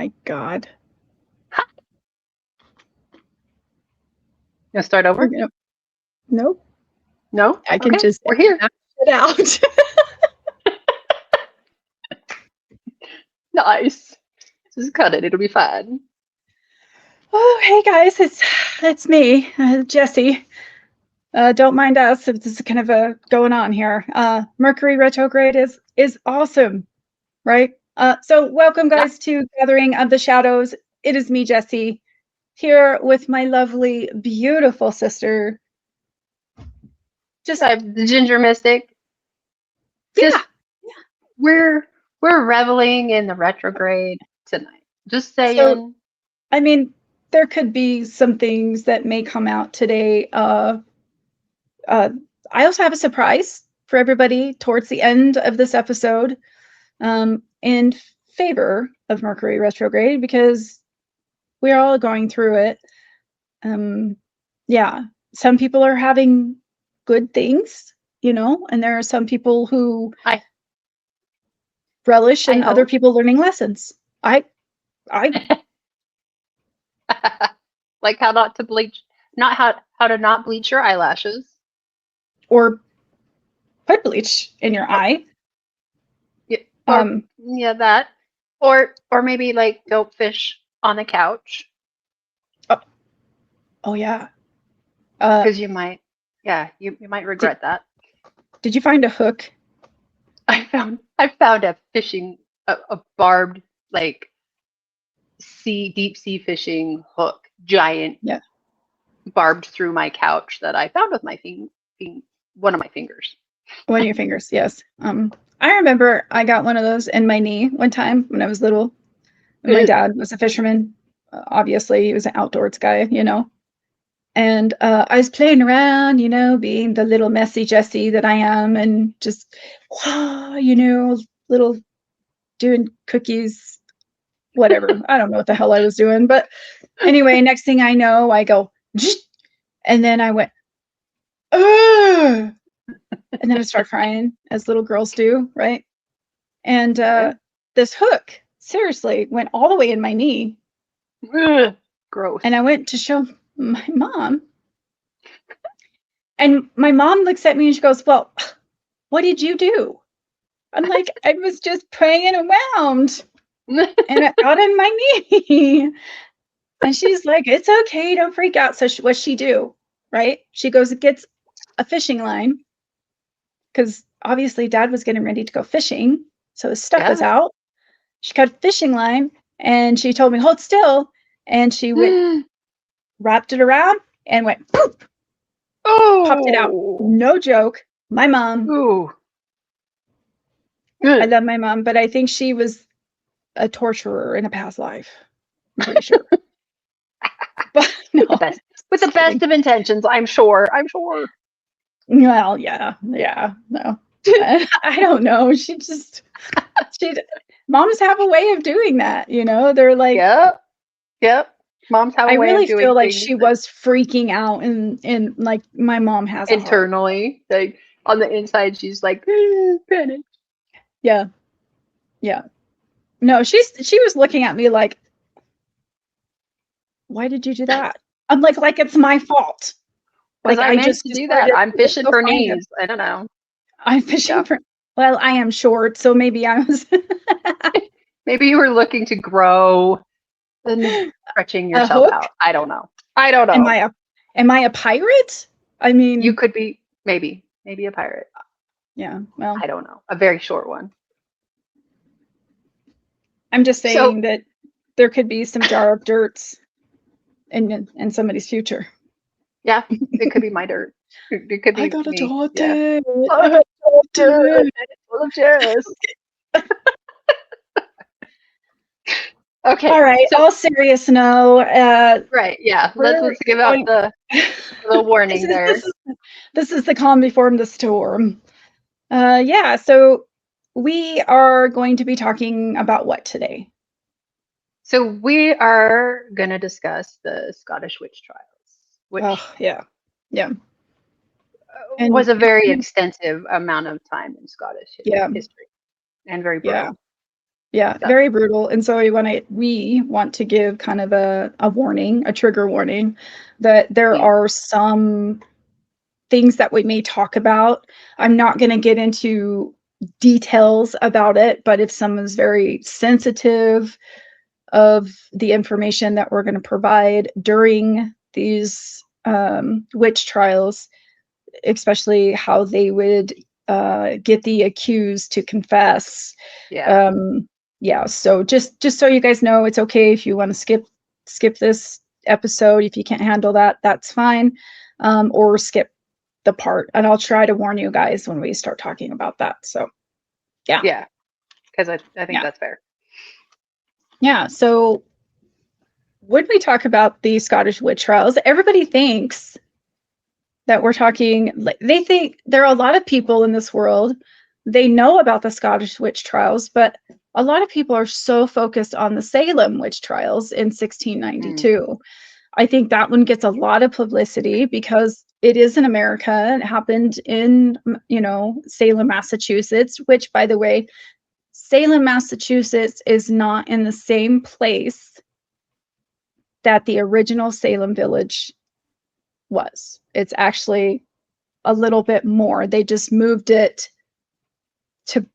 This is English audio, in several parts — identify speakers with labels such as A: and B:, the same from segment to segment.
A: my God.
B: Gonna start over?
A: Nope.
B: No?
A: I can just
B: we're here.
A: It out.
B: Nice. Just cut it. It'll be fine.
A: Oh, hey guys, it's me, Jessie. Don't mind us if this is kind of a going on here. Mercury retrograde is awesome, right? So welcome guys to Gathering of the Shadows. It is me, Jessie, here with my lovely, beautiful sister.
B: I'm the Ginger Mystic. We're reveling in the retrograde tonight. Just saying.
A: So, I mean, there could be some things that may come out today. I also have a surprise for everybody towards the end of this episode, in favor of Mercury retrograde, because we're all going through it. Yeah, some people are having good things, and there are some people who relish and other people learning lessons. I
B: like how not to bleach, not how to not bleach your eyelashes,
A: or put bleach in your eye.
B: Yeah, that, or maybe like don't fish on the couch.
A: Oh yeah,
B: because you might might regret that.
A: Did you find a hook?
B: I found a fishing a barbed like deep sea fishing hook, giant, barbed through my couch that I found with my one of my fingers.
A: One of your fingers, yes. I remember I got one of those in my knee one time when I was little. My dad was a fisherman. Obviously, he was an outdoors guy, And I was playing around, being the little messy Jessie that I am, and just, little doing cookies, whatever. I don't know what the hell I was doing. But anyway, next thing I know, I go, and then I went, ugh! And then I start crying, as little girls do, right? And this hook, seriously, went all the way in my knee.
B: Gross.
A: And I went to show my mom. And my mom looks at me and she goes, well, what did you do? I'm like, I was just playing around and it got in my knee. And she's like, it's okay, don't freak out. So what's she do? Right? She goes and gets a fishing line, because obviously Dad was getting ready to go fishing. So his stuff was out. She got a fishing line and she told me, hold still. And she went, wrapped it around and went, poop. Oh, popped it out. No joke. My mom.
B: Ooh.
A: I love my mom, but I think she was a torturer in a past life. I'm pretty sure. But no,
B: with the best of intentions, I'm sure.
A: Well, yeah, no. I don't know. Moms have a way of doing that, They're like,
B: yep. Moms have a way of doing things.
A: I really feel like she was freaking out, and like my mom has
B: internally, like on the inside, she's like panic.
A: Yeah. No, she was looking at me like, why did you do that? I'm like it's my fault.
B: Like I just do that. I'm fishing for knees. I don't know.
A: I'm fishing for. Well, I am short, so maybe I was.
B: Maybe you were looking to grow and stretching yourself out. I don't know.
A: Am I a pirate? I mean,
B: you could be maybe a pirate.
A: Yeah. Well,
B: I don't know. A very short one.
A: I'm just saying that there could be some jar of dirts in somebody's future.
B: Yeah, it could be my dirt. It could be.
A: I got a jar of
B: dirt.
A: I got a jar
B: of dirt. Okay.
A: All right. So, all serious now.
B: Right. Yeah. Let's give out the warning there.
A: This is the calm before the storm. Yeah. So we are going to be talking about what today?
B: So we are going to discuss the Scottish witch trials, which was a very extensive amount of time in Scottish history, and very brutal.
A: Yeah,
B: So,
A: very brutal. And so we want to give kind of a warning, a trigger warning, that there are some things that we may talk about. I'm not going to get into details about it, but if someone's very sensitive of the information that we're going to provide during these witch trials, especially how they would get the accused to confess.
B: yeah.
A: Yeah, so just so you guys know, it's okay if you want to skip this episode. If you can't handle that, that's fine. Or skip the part, and I'll try to warn you guys when we start talking about that. So yeah.
B: Yeah. Because I think that's fair.
A: Yeah. So when we talk about the Scottish witch trials, everybody thinks that we're talking, they think there are a lot of people in this world, they know about the Scottish witch trials, but a lot of people are so focused on the Salem witch trials in 1692. I think that one gets a lot of publicity because it is in America. It happened in, Salem, Massachusetts, which, by the way, Salem, Massachusetts is not in the same place that the original Salem village was. It's actually a little bit more. They just moved it to,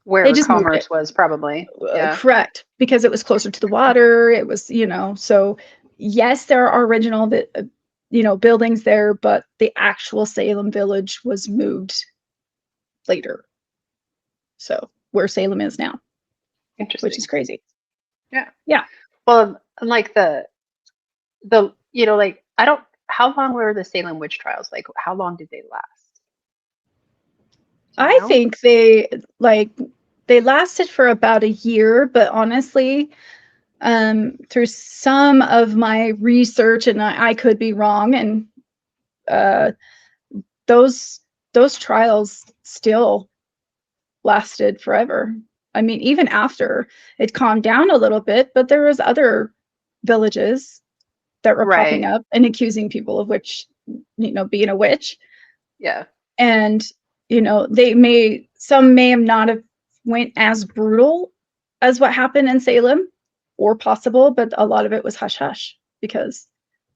B: Where commerce was probably. Yeah.
A: Correct, because it was closer to the water. It was, so yes, there are original, buildings there, but the actual Salem village was moved later. So where Salem is now.
B: Interesting.
A: Which is crazy.
B: Yeah.
A: Yeah.
B: Well, like how long were the Salem witch trials? Like, how long did they last?
A: I think they lasted for about a year, but honestly, through some of my research, and I could be wrong, and those trials still lasted forever. I mean, even after it calmed down a little bit, but there was other villages that were popping up and accusing people of being a witch.
B: Yeah.
A: And some may have not have went as brutal as what happened in Salem, or possible, but a lot of it was hush hush because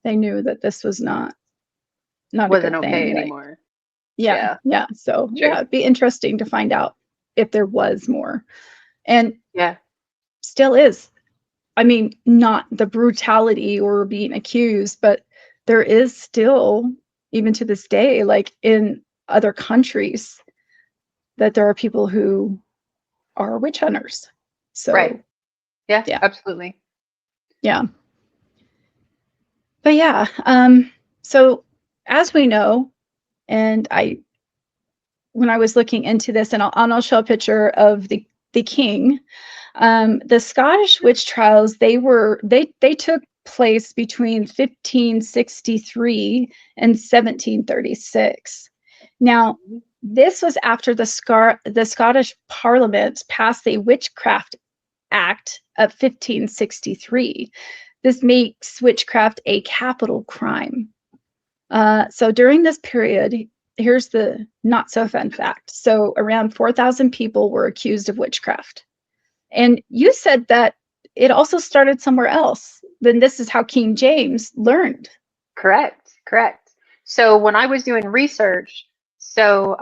A: they knew that this was not a good thing
B: anymore.
A: Yeah. So it'd be interesting to find out if there was more, and still is. I mean, not the brutality or being accused, but there is still, even to this day, like in other countries, that there are people who are witch hunters. So
B: yeah, absolutely.
A: Yeah. But yeah, so as we know, and when I was looking into this, and I'll show a picture of the king. The Scottish witch trials, they took place between 1563 and 1736. Now, this was after the Scottish Parliament passed the Witchcraft Act of 1563. This makes witchcraft a capital crime. So during this period, here's the not so fun fact. So around 4,000 people were accused of witchcraft. And you said that it also started somewhere else. Then this is how King James learned.
B: Correct. So when I was doing research, so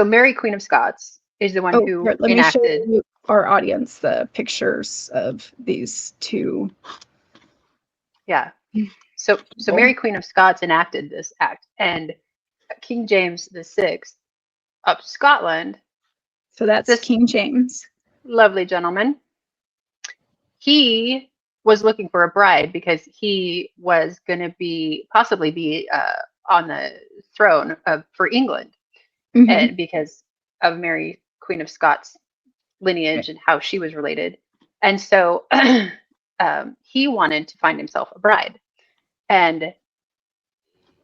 B: Mary, Queen of Scots, is the one who
A: let
B: enacted.
A: me show you, our audience, the pictures of these two.
B: Yeah. So Mary, Queen of Scots, enacted this act, and King James VI of Scotland.
A: So that's King James.
B: Lovely gentleman. He was looking for a bride because he was going to possibly be on the throne for England, and because of Mary, Queen of Scots lineage and how she was related. And so he wanted to find himself a bride, and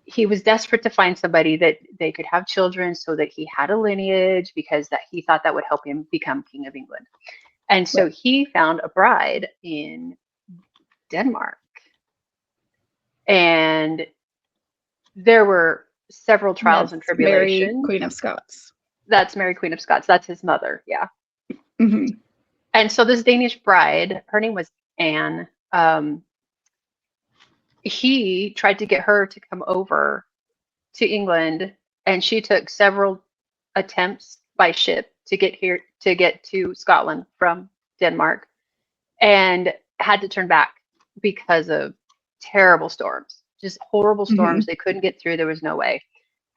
B: he was desperate to find somebody that they could have children so that he had a lineage, because that he thought that would help him become King of England. And so he found a bride in Denmark. And there were several trials and tribulations.
A: Mary, Queen of Scots.
B: That's Mary, Queen of Scots. That's his mother. Yeah.
A: Mhm.
B: And so this Danish bride, her name was Anne, he tried to get her to come over to England, and she took several attempts by ship to get to Scotland from Denmark, and had to turn back because of terrible storms, just horrible storms.
A: Mhm.
B: They couldn't get through. There was no way.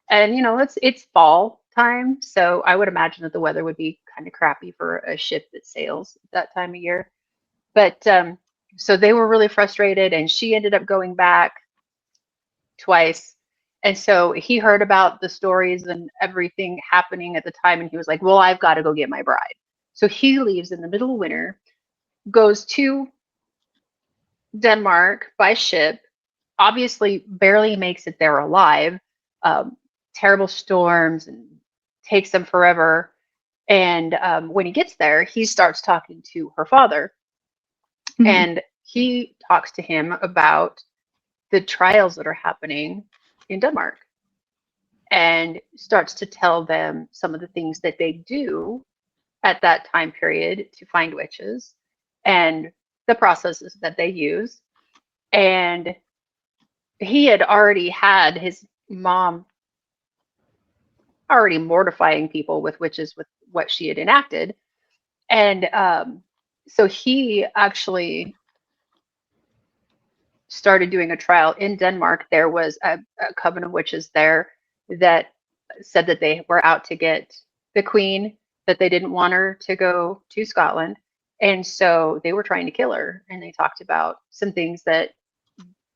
B: And it's fall time, so I would imagine that the weather would be kind of crappy for a ship that sails at that time of year. But so they were really frustrated, and she ended up going back twice. And so he heard about the stories and everything happening at the time, and he was like, well, I've got to go get my bride. So he leaves in the middle of winter, goes to Denmark by ship, obviously barely makes it there alive. Terrible storms, and takes them forever. And when he gets there, he starts talking to her father,
A: Mhm.
B: and he talks to him about the trials that are happening in Denmark, and starts to tell them some of the things that they do at that time period to find witches, and the processes that they use. And he had already had his mom already mortifying people with witches with what she had enacted. And so he actually started doing a trial in Denmark. There was a coven of witches there that said that they were out to get the queen, that they didn't want her to go to Scotland. And so they were trying to kill her. And they talked about some things that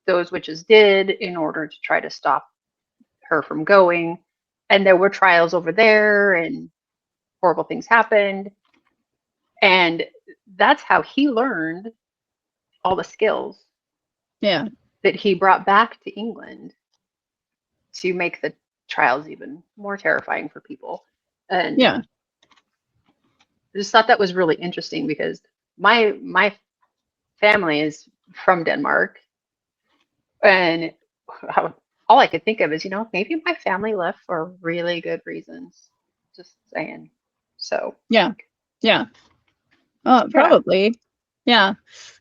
B: those witches did in order to try to stop her from going. And there were trials over there, and horrible things happened. And that's how he learned all the skills
A: Yeah.
B: that he brought back to England to make the trials even more terrifying for people. And
A: Yeah.
B: I just thought that was really interesting, because my family is from Denmark, and all I could think of is, maybe my family left for really good reasons. Just saying. So
A: Yeah. Yeah.
B: yeah.
A: Probably. Yeah.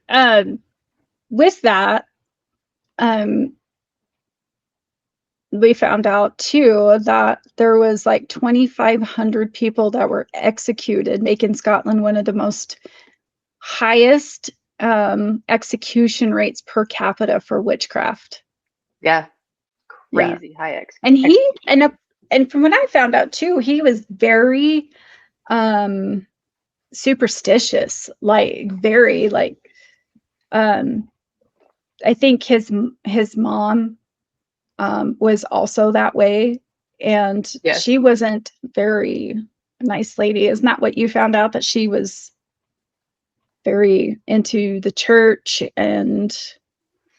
A: Um, with that, um, we found out too that there was like 2,500 people that were executed, making Scotland one of the most highest execution rates per capita for witchcraft.
B: Yeah.
A: Yeah.
B: Crazy high
A: And he
B: execution.
A: and from what I found out too, he was very superstitious, like very like I think his mom was also that way, and
B: Yes.
A: she wasn't very nice lady. Isn't that what you found out, that she was very into the church? And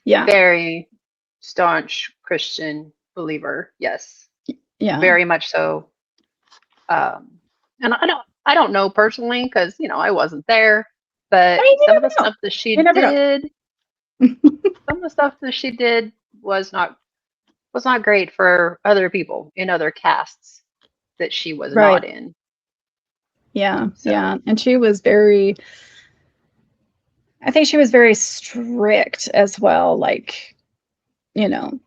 A: yeah.
B: Very staunch Christian believer. Yes.
A: Yeah.
B: Very much so. And I don't know personally, because I wasn't there,
A: I
B: but
A: mean, you
B: some of
A: never
B: the
A: know.
B: stuff that
A: You
B: she
A: never know.
B: did, some of the stuff that she did was not great for other people in other castes that she was
A: Right.
B: not in.
A: Yeah.
B: So
A: Yeah. And she was very, I think she was very strict as well. Like, you know,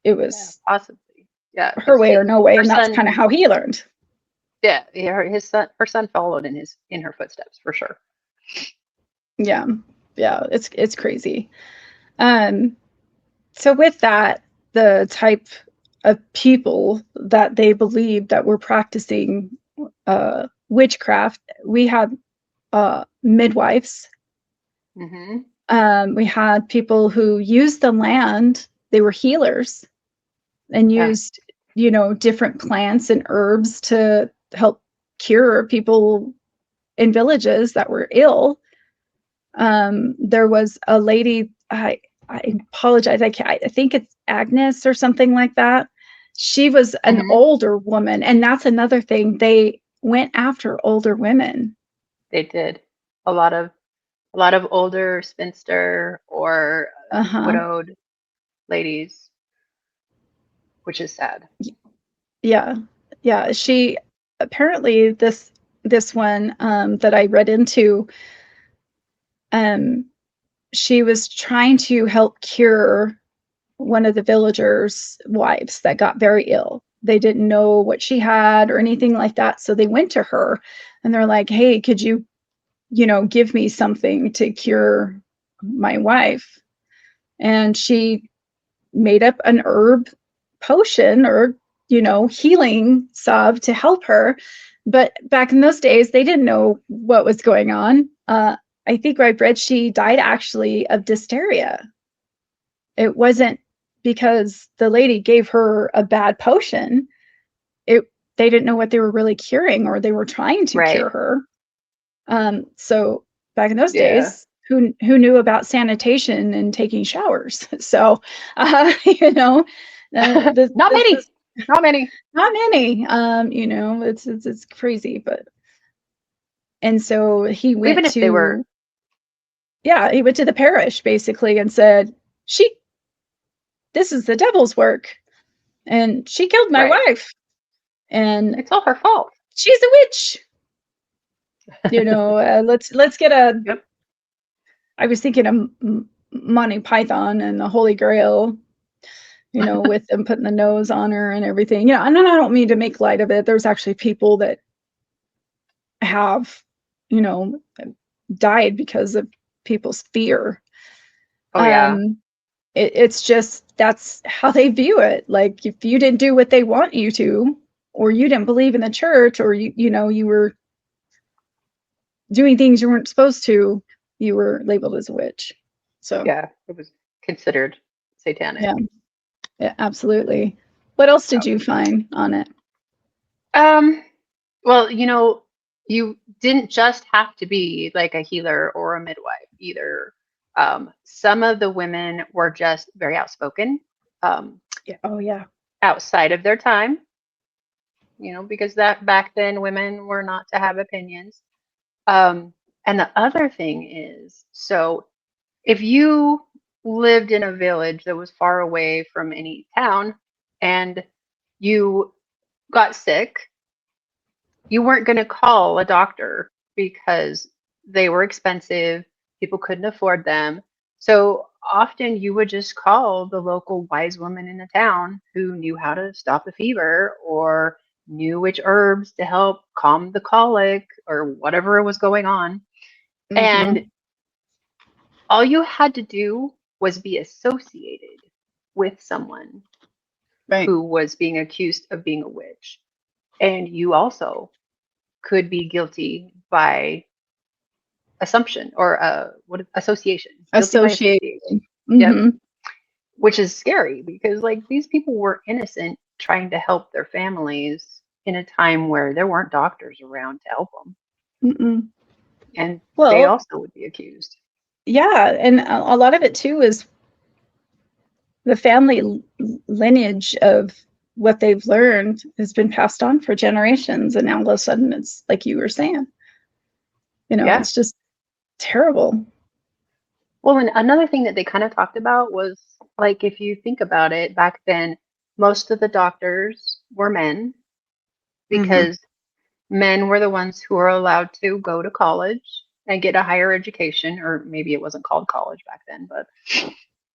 A: it
B: yeah,
A: was
B: possibly. Yeah,
A: her
B: because
A: way or no way.
B: her
A: And that's kind of
B: son,
A: how he learned.
B: yeah, her son followed in her footsteps for sure.
A: Yeah. Yeah. It's crazy. Um, so with that, the type of people that they believed that were practicing witchcraft, we had midwives.
B: Hmm.
A: We had people who used the land. They were healers and
B: Yeah,
A: used, different plants and herbs to help cure people in villages that were ill. There was a lady, I apologize, I think it's Agnes or something like that. She was an
B: hmm,
A: older woman, and that's another thing. They went after older women.
B: they did a lot of older spinster or
A: Uh-huh.
B: widowed ladies, which is sad.
A: Yeah. Yeah. She apparently, this one that I read into, she was trying to help cure one of the villagers' wives that got very ill. They didn't know what she had or anything like that. So they went to her and they're like, hey, could you, give me something to cure my wife? And she made up an herb potion or, healing salve to help her. But back in those days, they didn't know what was going on. I think I read she died actually of dysteria. It wasn't because the lady gave her a bad potion. They didn't know what they were really curing, or they were trying to cure her. So back in those days, who knew about sanitation and taking showers? So, not many. It's crazy, but. And so he went
B: even if they were.
A: Yeah, he went to the parish basically and said, this is the devil's work, and she killed my wife, and
B: it's all her fault.
A: She's a witch. Let's get a.
B: Yep.
A: I was thinking of Monty Python and the Holy Grail, with them putting the nose on her and everything. And I don't mean to make light of it. There's actually people that have, died because of people's fear.
B: Oh yeah.
A: It's just, that's how they view it. Like, if you didn't do what they want you to, or you didn't believe in the church, or you were doing things you weren't supposed to, you were labeled as a witch. So
B: yeah, it was considered satanic.
A: Yeah, absolutely. What else did you find on it?
B: Well, you didn't just have to be like a healer or a midwife either. Some of the women were just very outspoken. Outside of their time, because that back then women were not to have opinions. And the other thing is, so if you lived in a village that was far away from any town and you got sick, you weren't going to call a doctor because they were expensive. People couldn't afford them. So often you would just call the local wise woman in the town who knew how to stop the fever or knew which herbs to help calm the colic or whatever was going on. Mm-hmm. And all you had to do was be associated with someone who was being accused of being a witch. And you also could be guilty by assumption or association.
A: Association.
B: Mm-hmm. Yep. Which is scary because these people were innocent trying to help their families in a time where there weren't doctors around to help them. Mm-mm. And they also would be accused.
A: Yeah. And a lot of it too is the family lineage of what they've learned has been passed on for generations. And now all of a sudden it's like you were saying, it's just terrible.
B: Well, and another thing that they kind of talked about was if you think about it, back then, most of the doctors were men because men were the ones who were allowed to go to college and get a higher education, or maybe it wasn't called college back then, but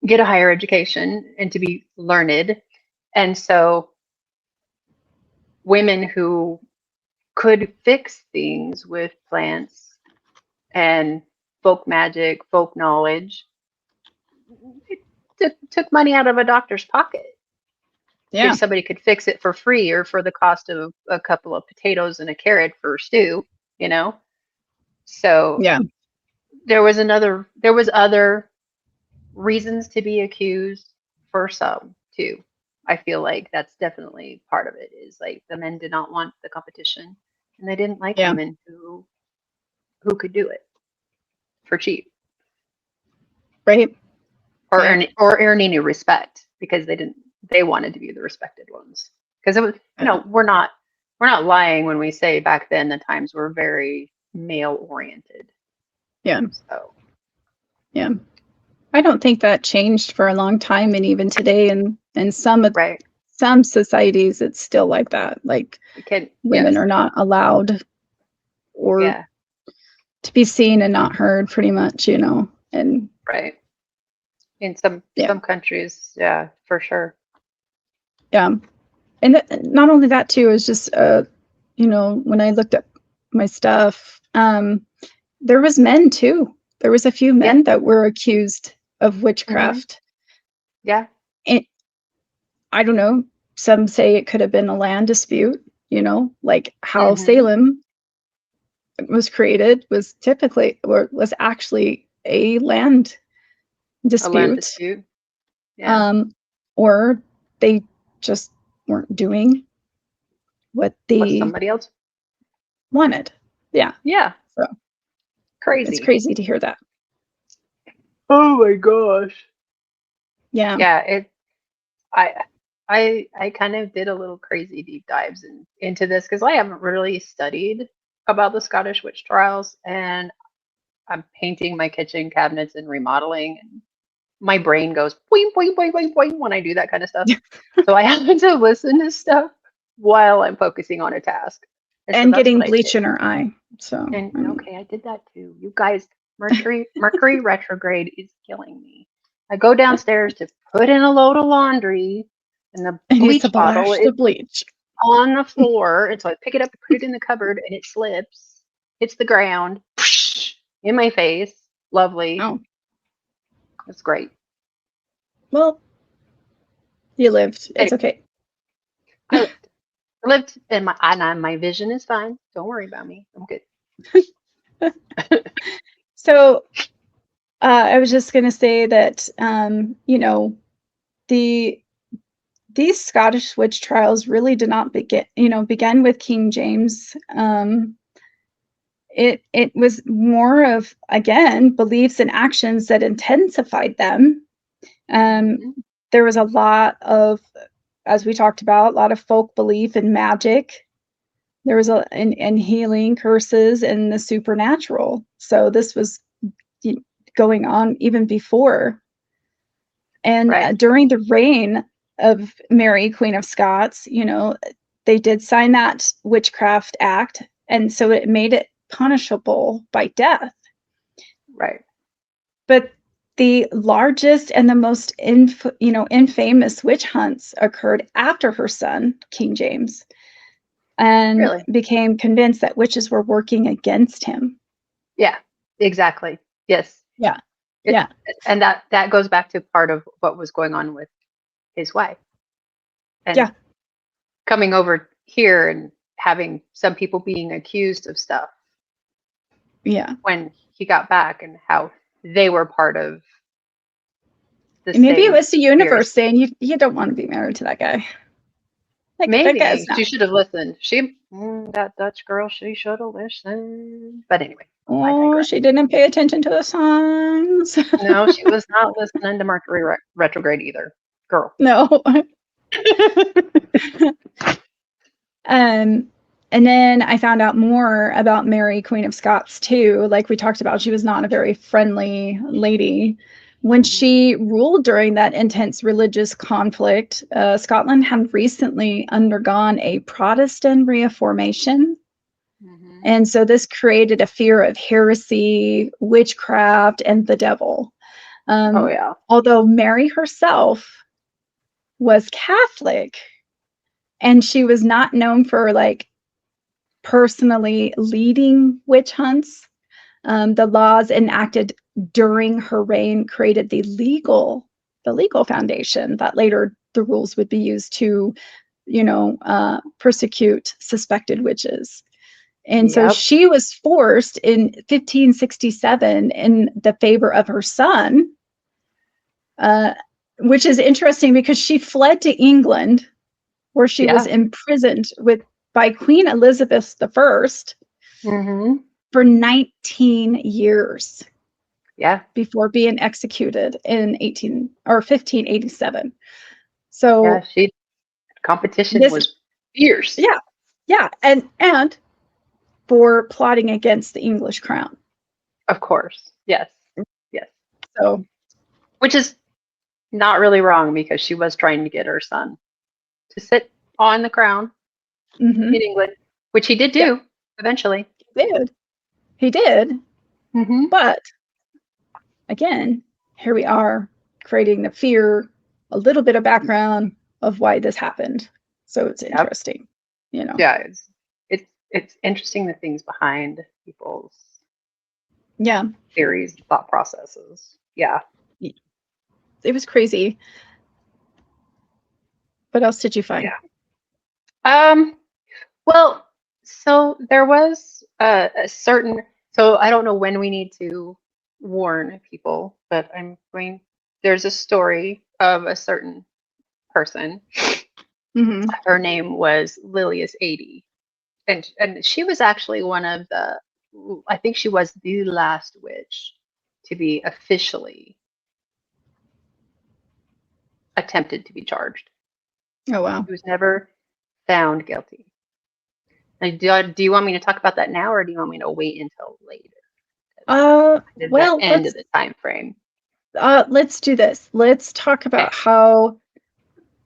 B: get a higher education and to be learned. And so women who could fix things with plants and folk magic, folk knowledge, took money out of a doctor's pocket. Yeah. If somebody could fix it for free or for the cost of a couple of potatoes and a carrot for stew, So
A: yeah,
B: there was other reasons to be accused for some too. I feel like that's definitely part of it, is the men did not want the competition and they didn't like women who could do it for cheap.
A: Right.
B: Or earn any respect because they wanted to be the respected ones. Because it was, we're not lying when we say back then the times were very male oriented.
A: Yeah.
B: So
A: yeah. I don't think that changed for a long time, and even today in some societies it's still like that. Women are not allowed or
B: Yeah.
A: to be seen and not heard, pretty much, and
B: Right. In some countries, yeah, for sure.
A: yeah. And not only that too, is just when I looked at my stuff, there was men too. There was a few men that were accused of witchcraft.
B: Yeah.
A: And I don't know, some say it could have been a land dispute, like how Salem was created was actually a land
B: A land
A: dispute.
B: dispute. Yeah.
A: Or they just weren't doing what they
B: somebody else
A: wanted. Yeah.
B: Yeah.
A: So
B: Crazy.
A: it's crazy to hear that.
B: Oh my gosh.
A: Yeah.
B: Yeah. I kind of did a little crazy deep dives into this because I haven't really studied about the Scottish witch trials, and I'm painting my kitchen cabinets and remodeling, and my brain goes boing, boing, boing, boing, boing when I do that kind of stuff. So I happen to listen to stuff while I'm focusing on a task.
A: And so getting bleach in her eye. So
B: okay, I did that too. You guys, Mercury retrograde is killing me. I go downstairs to put in a load of laundry, and the bleach bottle is on the floor. And so I pick it up, put it in the cupboard, and it slips, hits the ground, in my face. Lovely.
A: Oh.
B: That's great.
A: Well, you lived. It's okay.
B: I lived, and my vision is fine. Don't worry about me. I'm good.
A: So I was just going to say that, these Scottish witch trials really did not begin with King James. It was more of, again, beliefs and actions that intensified them. There was a lot of, as we talked about, a lot of folk belief in magic. There was in healing, curses, and the supernatural. So this was going on even before. And during the reign of Mary, Queen of Scots, they did sign that Witchcraft Act, and so it made it punishable by death.
B: Right.
A: But the largest and the most infamous witch hunts occurred after her son, King James, and became convinced that witches were working against him.
B: Yeah, exactly. Yes.
A: Yeah.
B: And that goes back to part of what was going on with his wife. And coming over here and having some people being accused of stuff.
A: Yeah.
B: When he got back, and how they were part of the
A: maybe it was the universe saying you don't want to be married to that guy. Like,
B: maybe she should have listened. That Dutch girl, she should have listened. But anyway.
A: Oh, she didn't pay attention to the signs.
B: No, she was not listening to Mercury retrograde either. Girl.
A: No. And then I found out more about Mary, Queen of Scots, too. Like we talked about, she was not a very friendly lady. When she ruled during that intense religious conflict, Scotland had recently undergone a Protestant Reformation. And so this created a fear of heresy, witchcraft, and the devil. Although Mary herself was Catholic, and she was not known for personally leading witch hunts, the laws enacted during her reign created the legal foundation that later the rules would be used to, persecute suspected witches. And so she was forced in 1567 in the favor of her son, which is interesting because she fled to England, where she was imprisoned by Queen Elizabeth I for 19 years.
B: Yeah.
A: Before being executed in 1587. So
B: competition was fierce.
A: Yeah. And for plotting against the English crown.
B: Of course. Yes.
A: So,
B: which is not really wrong, because she was trying to get her son to sit on the crown in England, which he did do eventually.
A: He did.
B: Mm-hmm.
A: But again, here we are creating the fear, a little bit of background of why this happened. So it's interesting, you know.
B: Yeah, it's interesting the things behind people's theories, thought processes. Yeah.
A: It was crazy. What else did you find?
B: Yeah. Well, so there was a certain, so I don't know when we need to warn people, but there's a story of a certain person.
A: Mm-hmm.
B: Her name was Lilius 80. And she was actually I think she was the last witch to be officially attempted to be charged.
A: Oh, wow.
B: She was never found guilty. Do you want me to talk about that now, or do you want me to wait until later?
A: Well,
B: the end of the time frame.
A: Let's do this. Let's talk about how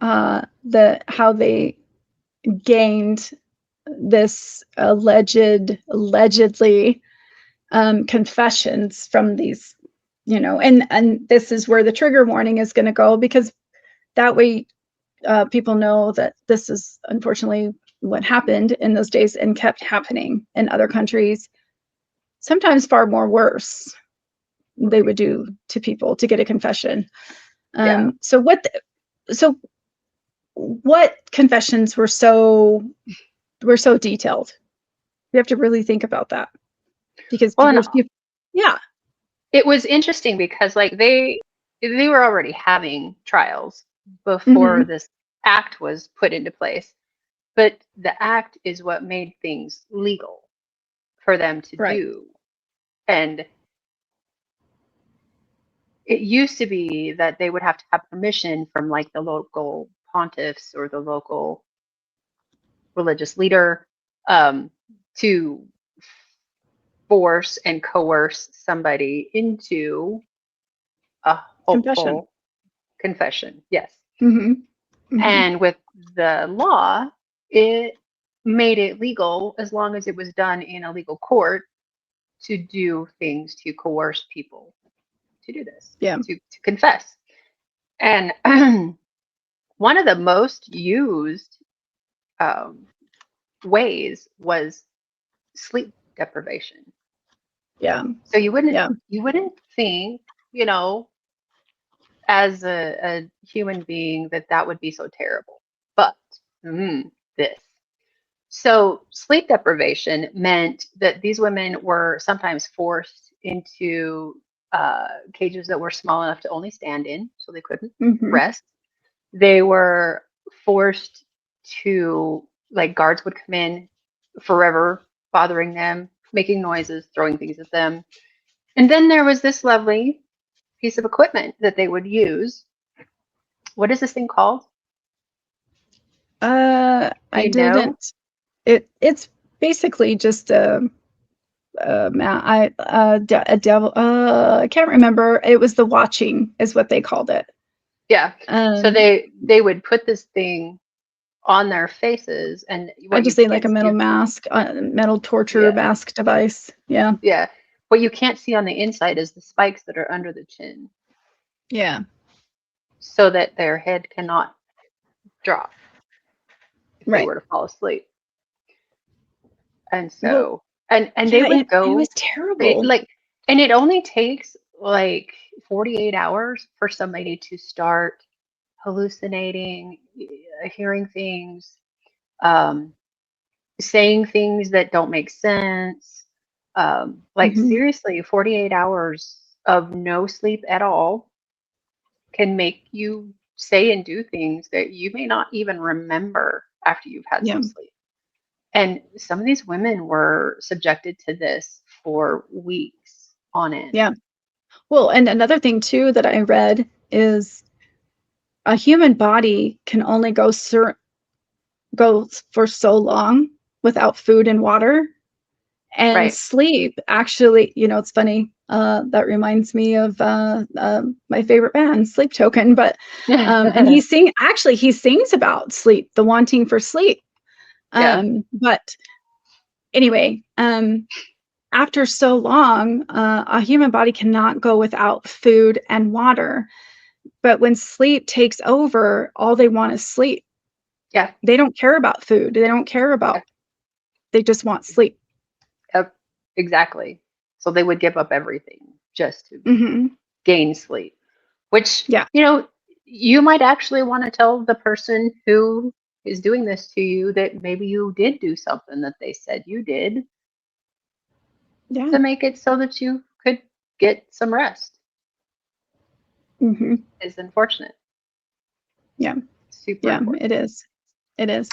A: they gained this allegedly confessions from these, you know, and this is where the trigger warning is going to go, because that way people know that this is unfortunately what happened in those days and kept happening in other countries, sometimes far more worse they would do to people to get a confession. So what confessions were so detailed? We have to really think about that, because
B: it was interesting because like they were already having trials before this act was put into place, but the act is what made things legal for them to do. And it used to be that they would have to have permission from like the local pontiffs or the local religious leader to force and coerce somebody into a hopeful confession. Yes. And with the law, it made it legal, as long as it was done in a legal court, to do things to coerce people to do this, to confess. And one of the most used ways was sleep deprivation. So you wouldn't think, you know, as a human being that would be so terrible, but this. So sleep deprivation meant that these women were sometimes forced into cages that were small enough to only stand in, so they couldn't rest. They were forced to, like, guards would come in forever, bothering them, making noises, throwing things at them. And then there was this lovely piece of equipment that they would use. What is this thing called?
A: I didn't. It's basically just a devil. I can't remember. It was the watching, is what they called it.
B: Yeah. So they would put this thing on their faces, and
A: I just say like a metal mask, metal torture mask device. Yeah.
B: Yeah. What you can't see on the inside is the spikes that are under the chin.
A: Yeah.
B: So that their head cannot drop if they were to fall asleep. And so, and they would go.
A: It was terrible.
B: And it only takes like 48 hours for somebody to start hallucinating, hearing things, saying things that don't make sense. Seriously, 48 hours of no sleep at all can make you say and do things that you may not even remember after you've had some sleep. And some of these women were subjected to this for weeks on end.
A: Yeah. Well, and another thing too that I read is a human body can only go for so long without food and water. And sleep, actually, you know, it's funny. That reminds me of my favorite band, Sleep Token. But and he sings about sleep, the wanting for sleep. But anyway, after so long, a human body cannot go without food and water. But when sleep takes over, all they want is sleep.
B: Yeah.
A: They don't care about food. They don't care about, they just want sleep.
B: Yep. Exactly. So they would give up everything just to
A: Mm-hmm.
B: gain sleep, which,
A: Yeah.
B: you know, you might actually want to tell the person who is doing this to you that maybe you did do something that they said you did
A: Yeah.
B: to make it so that you could get some rest.
A: Mm-hmm.
B: It's unfortunate.
A: Yeah.
B: Super
A: Yeah,
B: important.
A: it is. It is.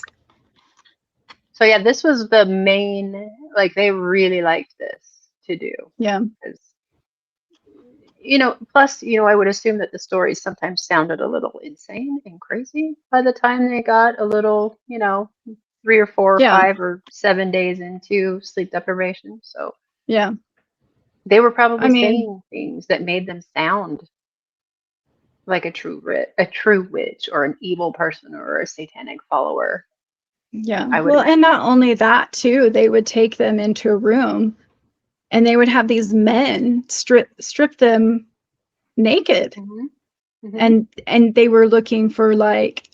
B: So yeah, this was the main, like they really liked this to do.
A: Yeah.
B: Because, you know, plus, you know, I would assume that the stories sometimes sounded a little insane and crazy by the time they got a little, you know, 3 or 4 or
A: Yeah.
B: 5 or 7 days into sleep deprivation. So
A: Yeah.
B: they were probably
A: I mean,
B: saying things that made them sound like a true witch or an evil person or a satanic follower.
A: yeah.
B: I would
A: Well,
B: imagine.
A: and not only that too, they would take them into a room and they would have these men strip them naked.
B: Mm-hmm. Mm-hmm.
A: And they were looking for like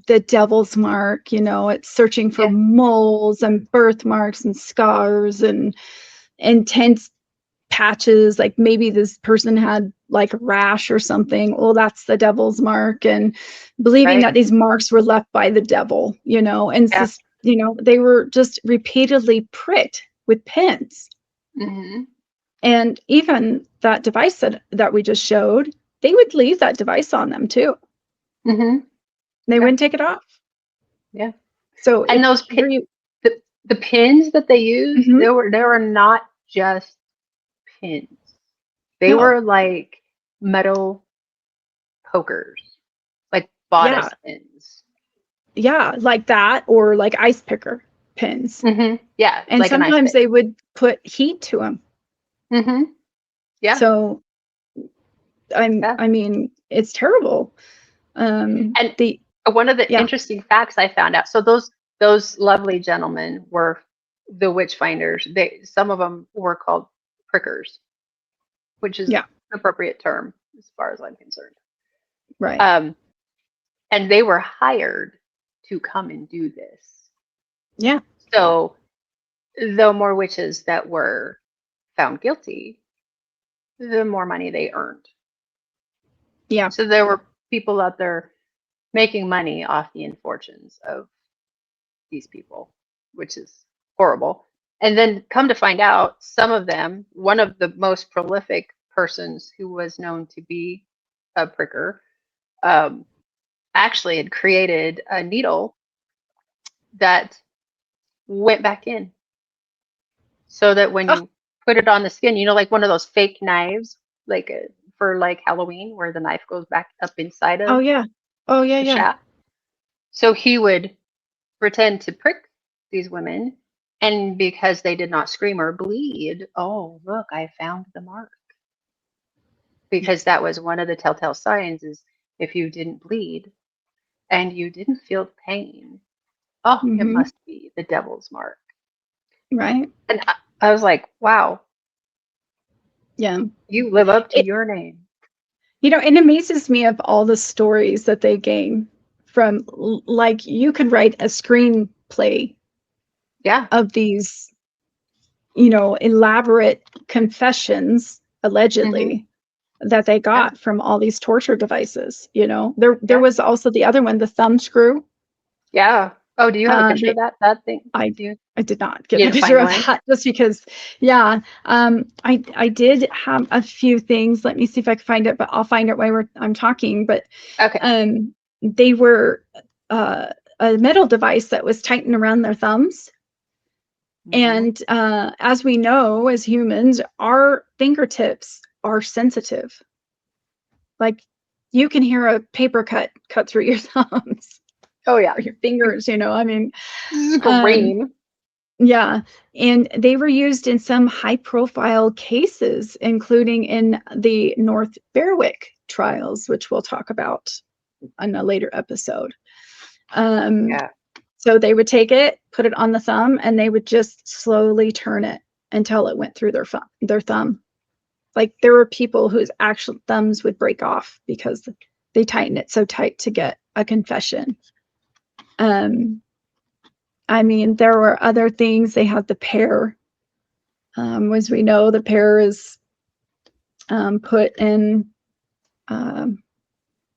A: the devil's mark, you know, it's searching for
B: Yeah.
A: moles and birthmarks and scars and intense patches, like maybe this person had like a rash or something. Oh, that's the devil's mark, and believing
B: Right.
A: that these marks were left by the devil, you know, and
B: Yeah.
A: just, you know, they were just repeatedly pricked with pins.
B: Mm-hmm.
A: And even that device that we just showed, they would leave that device on them too.
B: Mm-hmm.
A: They
B: Yeah.
A: wouldn't take it off.
B: Yeah.
A: So
B: And
A: it's
B: those
A: really,
B: the pins that they used,
A: mm-hmm.
B: they were not just pins. They
A: No,
B: were like metal pokers, like bodice
A: yeah,
B: pins.
A: yeah, like that, or like ice picker pins.
B: Mm-hmm. Yeah,
A: And
B: like a nice
A: sometimes
B: pick.
A: they would put heat to them.
B: Mm-hmm. Yeah.
A: So
B: Yeah.
A: I mean, it's terrible.
B: And
A: The
B: one of the
A: Yeah.
B: interesting facts I found out. So those lovely gentlemen were the witch finders. Some of them were called prickers, which is
A: Yeah.
B: an appropriate term as far as I'm concerned.
A: Right.
B: Um, and they were hired to come and do this.
A: Yeah.
B: So the more witches that were found guilty, the more money they earned.
A: Yeah.
B: So there were people out there making money off the infortunes of these people, which is horrible. And then come to find out, some of them, one of the most prolific persons who was known to be a pricker, um, actually had created a needle that went back in so that when
A: Oh,
B: you put it on the skin, you know, like one of those fake knives, like for like Halloween, where the knife goes back up inside
A: oh
B: of
A: yeah. Oh yeah,
B: the
A: yeah.
B: shaft. So he would pretend to prick these women, and because they did not scream or bleed, oh, look, I found the mark. Because that was one of the telltale signs is if you didn't bleed and you didn't feel pain, oh, it
A: Mm-hmm.
B: must be the devil's mark.
A: Right.
B: And I was like, wow,
A: Yeah.
B: you live up to
A: It,
B: your name.
A: you know, it amazes me of all the stories that they gain from, like, you could write a screenplay
B: Yeah.
A: of these, you know, elaborate confessions,
B: Hmm.
A: allegedly, that they
B: Yeah.
A: got from all these torture devices. You know, there
B: Yeah.
A: was also the other one, the thumb screw.
B: Yeah. Oh, do you have a picture
A: They
B: of that thing?
A: I
B: Do you,
A: I did not
B: you
A: get a
B: didn't
A: picture
B: find
A: of
B: one?
A: that, just because, yeah. I did have a few things. Let me see if I can find it, but I'll find it while I'm talking. But
B: Okay.
A: they were uh, a metal device that was tightened around their thumbs.
B: Hmm.
A: And as we know, as humans, our fingertips are sensitive. Like, you can hear a paper cut through your thumbs
B: Oh, yeah.
A: or your fingers. You know, I mean, um,
B: Scream.
A: yeah, and they were used in some high-profile cases, including in the North Berwick trials, which we'll talk about in a later episode. Um,
B: Yeah.
A: So they would take it, put it on the thumb, and they would just slowly turn it until it went through their thumb. Like there were people whose actual thumbs would break off because they tighten it so tight to get a confession. I mean, there were other things. They had the pear. As we know, the pear is put in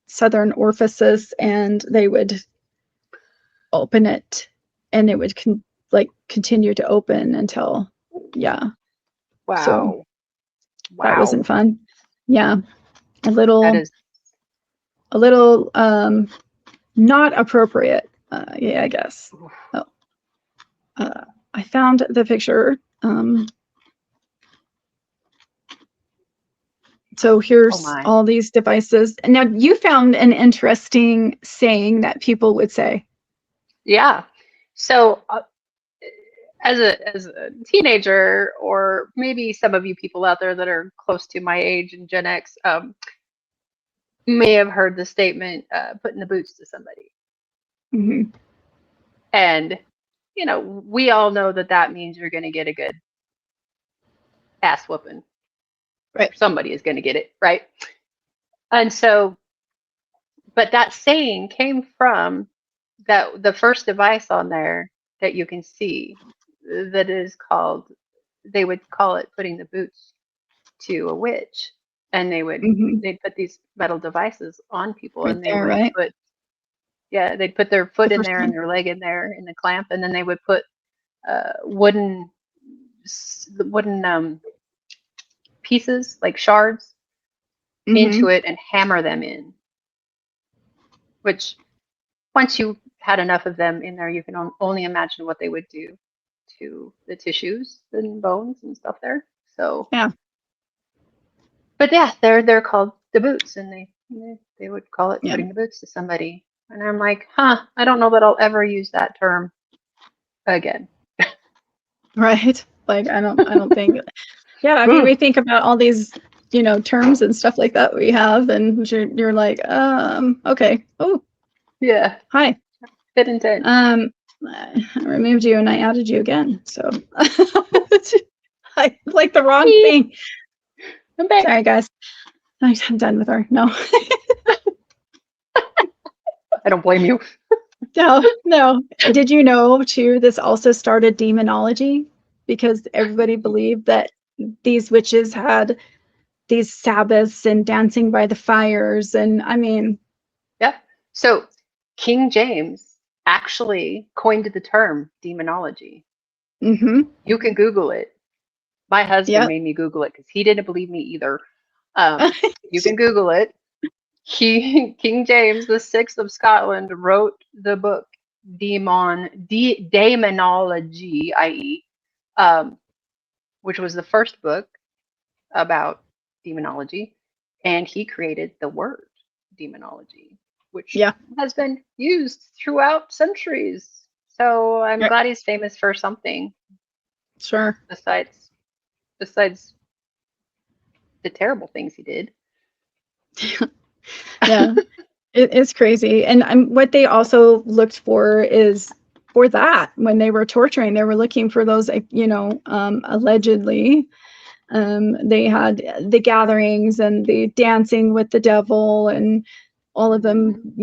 A: southern orifices, and they would open it, and it would continue to open until, yeah.
B: Wow.
A: So
B: wow.
A: That wasn't fun. Yeah. A little not appropriate. Yeah, I guess. Oh. I found the picture. So here's all these devices. And now you found an interesting saying that people would say.
B: Yeah. So as a teenager, or maybe some of you people out there that are close to my age and Gen X, may have heard the statement, putting the boots to somebody.
A: Mm-hmm.
B: And, we all know that means you're going to get a good ass whooping.
A: Right.
B: Somebody is going to get it, right? And so, but that saying came from the first device on there that you can see that is called, they would call it putting the boots to a witch. And they'd put these metal devices on people, and they would they'd put their foot in there and their leg in there in the clamp, and then they would put wooden pieces, like shards, into it and hammer them in. Which, once you had enough of them in there, you can only imagine what they would do to the tissues and bones and stuff there. So
A: yeah.
B: But yeah, they're called the boots, and they would call it putting the boots to somebody. And I'm like, I don't know that I'll ever use that term again.
A: Right. Like I don't think. Yeah, I mean, we think about all these, terms and stuff like that we have, and you're like, okay. Oh.
B: Yeah.
A: Hi.
B: Fit intent.
A: I removed you and I added you again. So I like the wrong thing.
B: I'm back.
A: Sorry, guys. I'm done with her. No.
B: I don't blame you.
A: No. Did you know, too, this also started demonology? Because everybody believed that these witches had these Sabbaths and dancing by the fires. And I mean.
B: Yeah. So King James actually coined the term demonology.
A: Mm-hmm.
B: You can Google it. My husband made me Google it because he didn't believe me either. You can Google it. King James VI of Scotland wrote the book Demonology, i.e., which was the first book about demonology, and he created the word demonology, which has been used throughout centuries. So I'm glad he's famous for something.
A: Sure.
B: Besides the terrible things he did.
A: Yeah, it is crazy. And what they also looked for is for that when they were torturing, they were looking for those, allegedly. They had the gatherings and the dancing with the devil and all of them,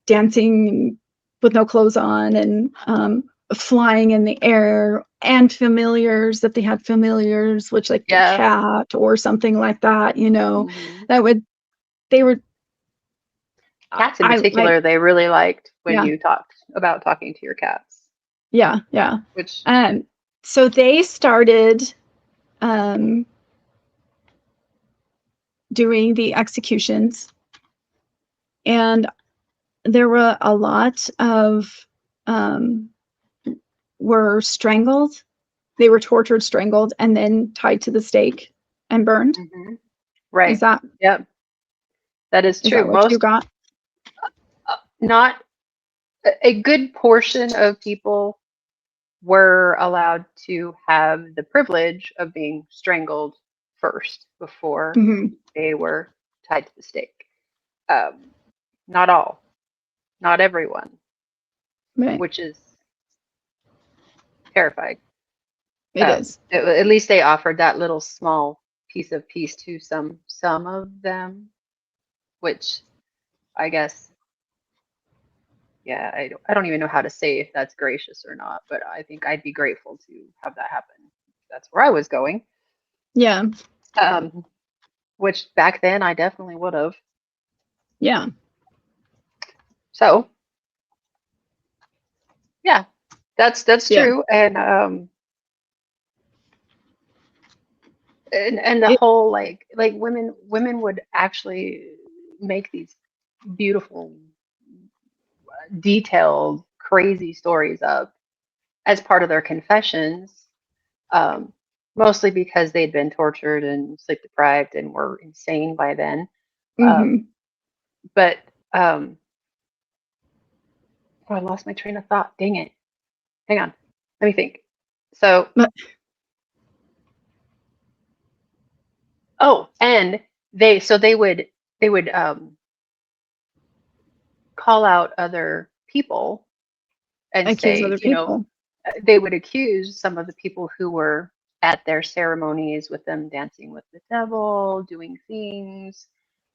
A: dancing with no clothes on and flying in the air, and familiars, that they had familiars, which like a cat or something like that, they were
B: cats in particular, they really liked when you talked about talking to your cats.
A: Yeah. Which so they started doing the executions, and there were a lot of were strangled. They were tortured, strangled, and then tied to the stake and burned.
B: Mm-hmm. Right.
A: Is that?
B: Yep. That is true.
A: Is that what you got?
B: Not a good portion of people were allowed to have the privilege of being strangled first before they were tied to the stake. Not all. not everyone,
A: Right.
B: which is terrifying.
A: It is.
B: At least they offered that little small piece of peace to some of them, which I guess, yeah, I don't even know how to say if that's gracious or not, but I think I'd be grateful to have that happen. That's where I was going.
A: Yeah.
B: Which back then I definitely would have.
A: Yeah.
B: So yeah, that's
A: Yeah.
B: true. And the
A: It,
B: whole like women would actually make these beautiful, detailed, crazy stories up as part of their confessions, um, mostly because they'd been tortured and sleep deprived and were insane by then. Um,
A: mhm.
B: but oh, I lost my train of thought. Dang it. Hang on. Let me think. So,
A: But
B: oh, and they would call out other people and
A: accuse
B: say,
A: other people.
B: they would accuse some of the people who were at their ceremonies with them dancing with the devil, doing things,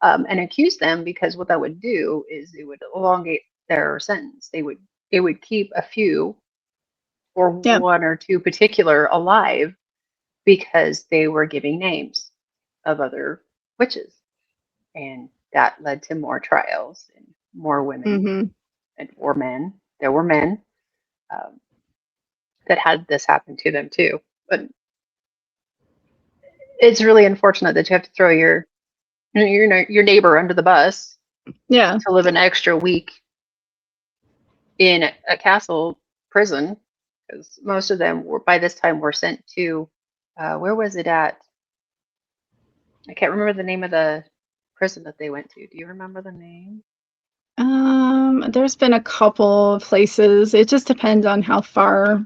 B: and accuse them, because what that would do is it would elongate their sentence. It would keep a few or
A: Yeah.
B: one or two particular alive because they were giving names of other witches, and that led to more trials and more women
A: Mhm.
B: and or men. There were men um, that had this happen to them too. But it's really unfortunate that you have to throw your neighbor under the bus
A: Yeah.
B: to live an extra week in a castle prison, because most of them were by this time were sent to where was it at? I can't remember the name of the prison that they went to. Do you remember the name?
A: There's been a couple of places. It just depends on how far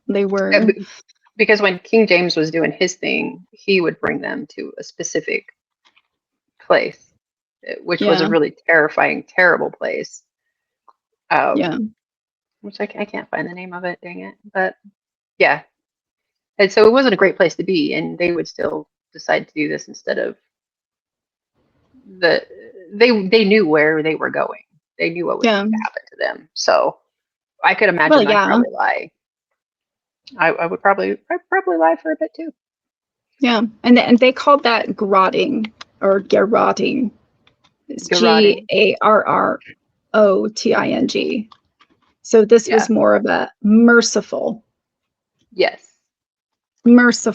A: they were.
B: Because when King James was doing his thing, he would bring them to a specific place, which was a
A: Yeah.
B: really terrifying, terrible place. Um,
A: Yeah.
B: which I can't find the name of it, dang it. But yeah, and so it wasn't a great place to be, and they would still decide to do this instead of the they knew where they were going. They knew what was
A: Yeah.
B: going to happen to them. So I could
A: Well,
B: imagine I'd
A: yeah.
B: probably lie. I would I'd probably lie for a bit too.
A: Yeah. And they called that garroting or garroting. It's
B: Garroting.
A: GARROTING. So this was
B: Yeah.
A: more of a merciful
B: Yes. Yes.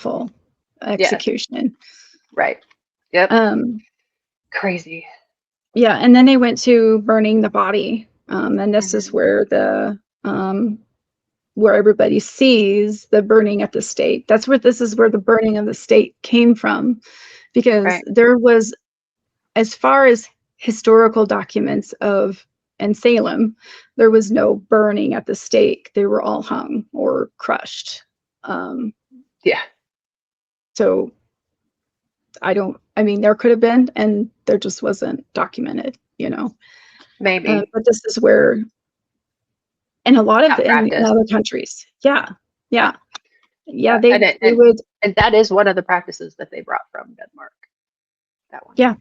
A: execution.
B: Right. Yep.
A: Um,
B: Crazy.
A: yeah, and then they went to burning the body. And this is
B: Mhm.
A: where everybody sees the burning at the stake. This is where the burning of the stake came from, because
B: Right.
A: there was, as far as historical documents of in Salem, there was no burning at the stake. They were all hung or crushed.
B: Yeah.
A: So I mean, there could have been, and there just wasn't documented,
B: Maybe.
A: but this is where, and a lot of
B: Not
A: in
B: practiced.
A: other countries, yeah,
B: Yeah.
A: yeah,
B: And
A: they would,
B: and that is one of the practices that they brought from Denmark. That one.
A: yeah,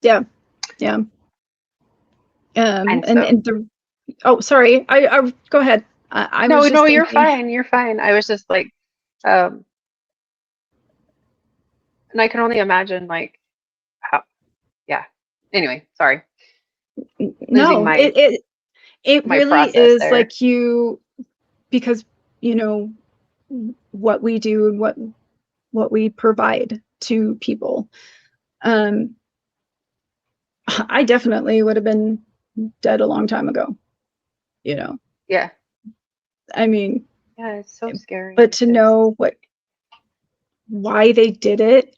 A: yeah, yeah.
B: And so
A: And the, oh, sorry, I go ahead. I was
B: no,
A: just
B: you're
A: thinking,
B: fine. You're fine. I was just like, um, and I can only imagine like how. Yeah. Anyway, sorry, losing
A: no, it
B: my
A: really
B: process
A: is
B: there.
A: like because you know what we do and what we provide to people. Um, I definitely would have been dead a long time ago, you know.
B: Yeah.
A: I mean,
B: Yeah. It's so scary
A: but to
B: because.
A: know why they did it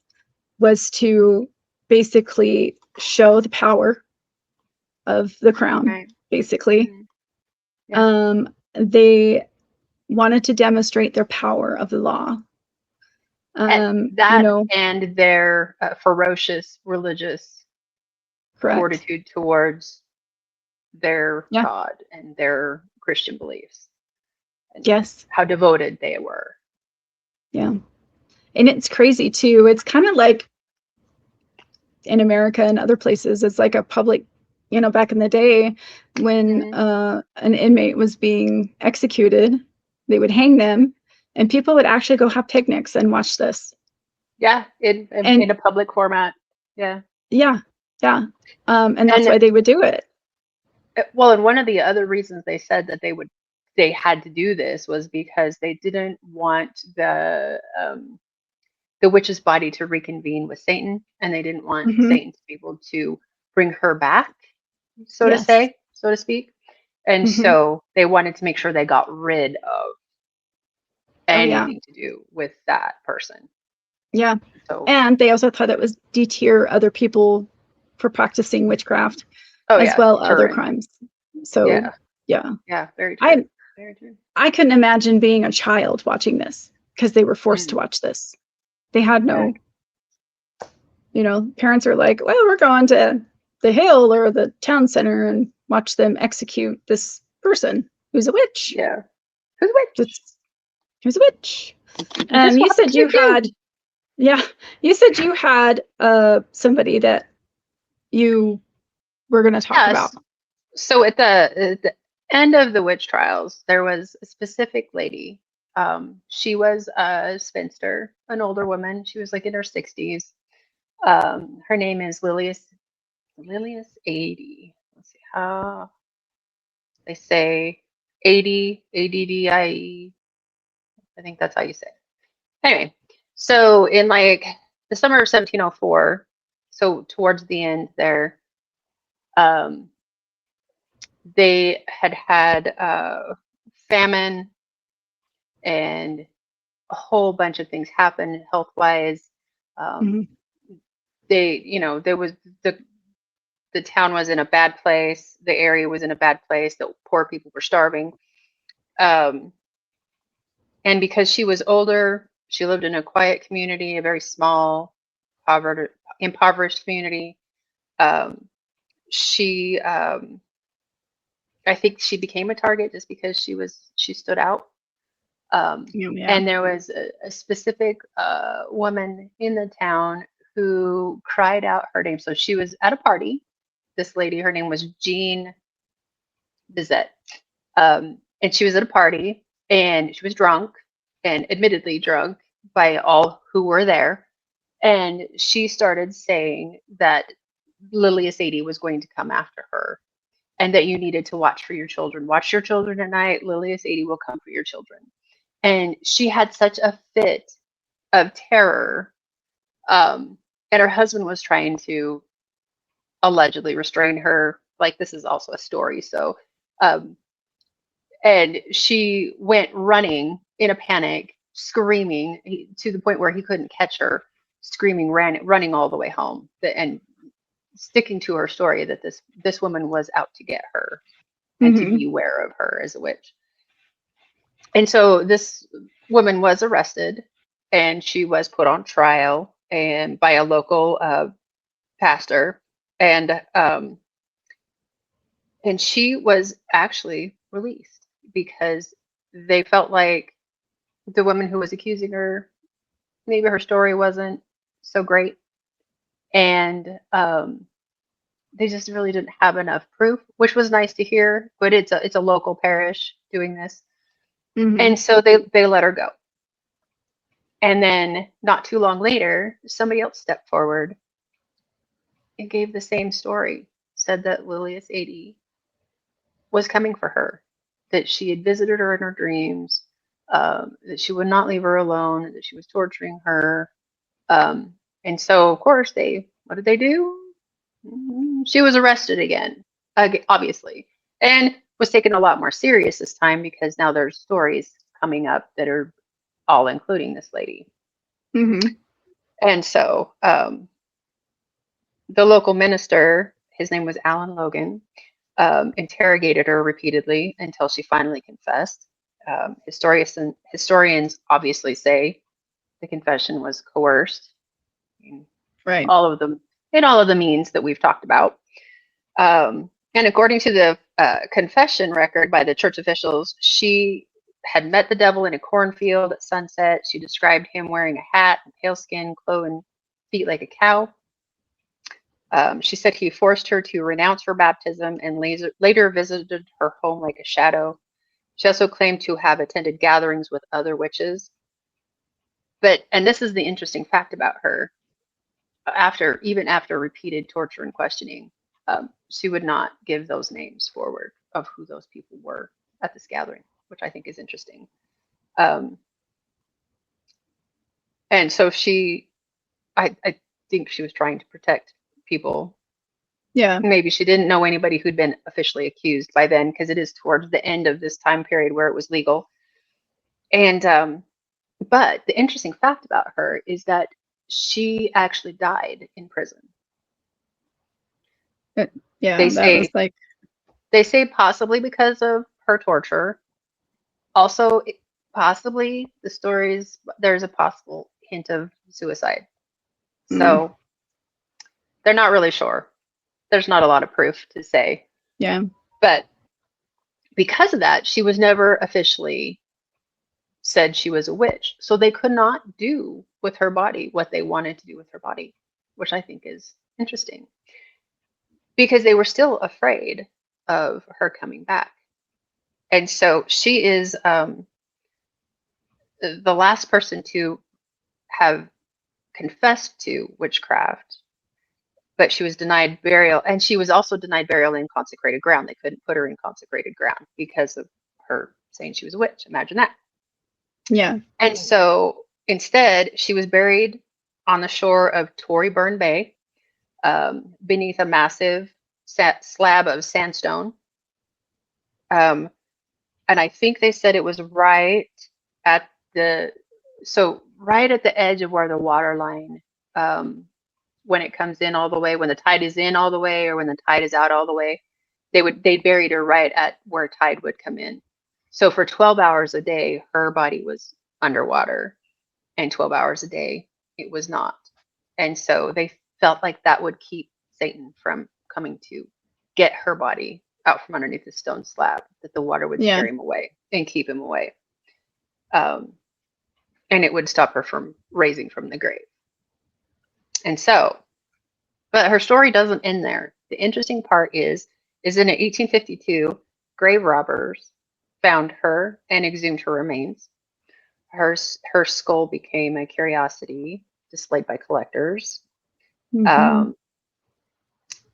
A: was to basically show the power of the crown,
B: Right.
A: basically.
B: Mhm. Yeah.
A: They wanted to demonstrate their power of the law.
B: At
A: You
B: that
A: know,
B: and their ferocious religious
A: correct.
B: fortitude towards their
A: Yeah.
B: God and their Christian beliefs. And
A: Yes.
B: how devoted they were.
A: Yeah. And it's crazy too. It's kind of like in America and other places, it's like a public, back in the day when an inmate was being executed, they would hang them and people would actually go have picnics and watch this.
B: Yeah, in a public format. Yeah.
A: Yeah. Yeah. And that's why they would do it.
B: Well, and one of the other reasons they said that they had to do this was because they didn't want the witch's body to reconvene with Satan, and they didn't want Satan to be able to bring her back, so to speak. And so they wanted to make sure they got rid of anything to do with that person.
A: Yeah.
B: So,
A: and they also thought it was deter other people for practicing witchcraft as well as other crimes. So yeah,
B: very true. Very true.
A: I couldn't imagine being a child watching this because they were forced to watch this. They had no, parents are like, well, we're going to the hill or the town center and watch them execute this person who's a witch.
B: Yeah. Who's a witch?
A: Who's a witch? And you said you had, somebody that you were going to talk about.
B: So at the end of the witch trials, there was a specific lady. She was a spinster, an older woman. She was like in her 60s. Her name is Lilius Adie. Let's see how they say 80 ADDIE. I think that's how you say it. Anyway, so in like the summer of 1704, so towards the end there, they had famine and a whole bunch of things happened health-wise. There was the town was in a bad place. The area was in a bad place. The poor people were starving. And because she was older, she lived in a quiet community, a very small, impoverished community. I think she became a target just because she stood out. And there was a specific woman in the town who cried out her name. So she was at a party. This lady, her name was Jean Bizet. And she was at a party and she was drunk, and admittedly drunk by all who were there. And she started saying that Lilius Adie was going to come after her and that you needed to watch for your children. Watch your children at night. Lilius Adie will come for your children. And she had such a fit of terror. And her husband was trying to allegedly restrain her. Like, this is also a story. So, and she went running in a panic, screaming to the point where he couldn't catch her, screaming, running all the way home, and sticking to her story that this woman was out to get her and to beware of her as a witch. And so this woman was arrested and she was put on trial and by a local pastor, and she was actually released because they felt like the woman who was accusing her, maybe her story wasn't so great, and they just really didn't have enough proof, which was nice to hear. But it's a local parish doing this, and so they let her go. And then not too long later, somebody else stepped forward and gave the same story, said that Lilius Adie was coming for her, that she had visited her in her dreams, that she would not leave her alone, that she was torturing her. And so, of course, what did they do? She was arrested again, obviously, and was taken a lot more serious this time because now there's stories coming up that are all including this lady. And so the local minister, his name was Alan Logan, interrogated her repeatedly until she finally confessed. Historians obviously say the confession was coerced.
A: Right.
B: All of them, in all of the means that we've talked about. And according to the confession record by the church officials, she had met the devil in a cornfield at sunset. She described him wearing a hat and pale skin, cloven feet like a cow. She said he forced her to renounce her baptism and later visited her home like a shadow. She also claimed to have attended gatherings with other witches. And this is the interesting fact about her, even after repeated torture and questioning, she would not give those names forward of who those people were at this gathering, which I think is interesting. And so I think she was trying to protect people.
A: Yeah.
B: Maybe she didn't know anybody who'd been officially accused by then, because it is towards the end of this time period where it was legal. And but the interesting fact about her is that she actually died in prison.
A: Yeah,
B: they say possibly because of her torture. Also, possibly there's a possible hint of suicide. So they're not really sure. There's not a lot of proof to say.
A: Yeah.
B: But because of that, she was never officially said she was a witch. So they could not do with her body what they wanted to do with her body, which I think is interesting. Because they were still afraid of her coming back. And so she is the last person to have confessed to witchcraft, but she was denied burial. And she was also denied burial in consecrated ground. They couldn't put her in consecrated ground because of her saying she was a witch. Imagine that.
A: Yeah.
B: And so instead, she was buried on the shore of Toryburn Bay, beneath a massive slab of sandstone. And I think they said it was right at the edge of where the water line, when it comes in all the way, when the tide is in all the way, or when the tide is out all the way, they buried her right at where tide would come in. So for 12 hours a day, her body was underwater, and 12 hours a day, it was not. And so they felt like that would keep Satan from coming to get her body out from underneath the stone slab, that the water would scare him away and keep him away. And it would stop her from raising from the grave. And so, but her story doesn't end there. The interesting part is in 1852, grave robbers found her and exhumed her remains. Her skull became a curiosity displayed by collectors.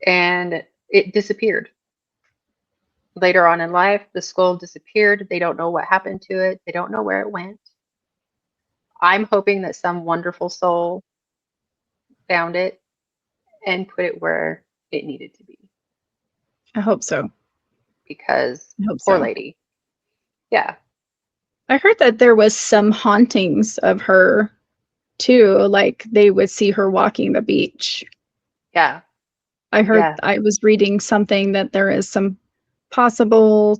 B: And it disappeared. Later on in life, the skull disappeared. They don't know what happened to it. They don't know where it went. I'm hoping that some wonderful soul found it and put it where it needed to be.
A: I hope so.
B: Because poor lady. Yeah.
A: I heard that there was some hauntings of her too, like they would see her walking the beach.
B: Yeah.
A: I heard, I was reading something that there is some possible,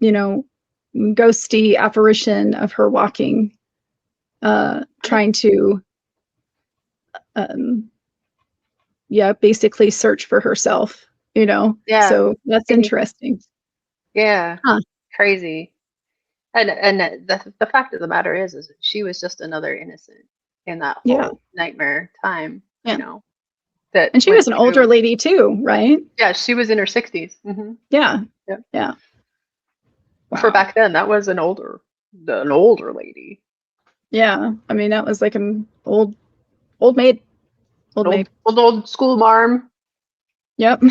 A: ghosty apparition of her walking, trying to, basically search for herself, Yeah. So that's interesting.
B: Yeah. Huh. Crazy. And the fact of the matter is she was just another innocent in that whole nightmare time,
A: And she was an older lady too, right?
B: Yeah, she was in her 60s. Mm-hmm.
A: Yeah. Yeah.
B: Wow. For back then, that was an older lady.
A: Yeah. I mean, that was like an old maid.
B: Old school marm.
A: Yep.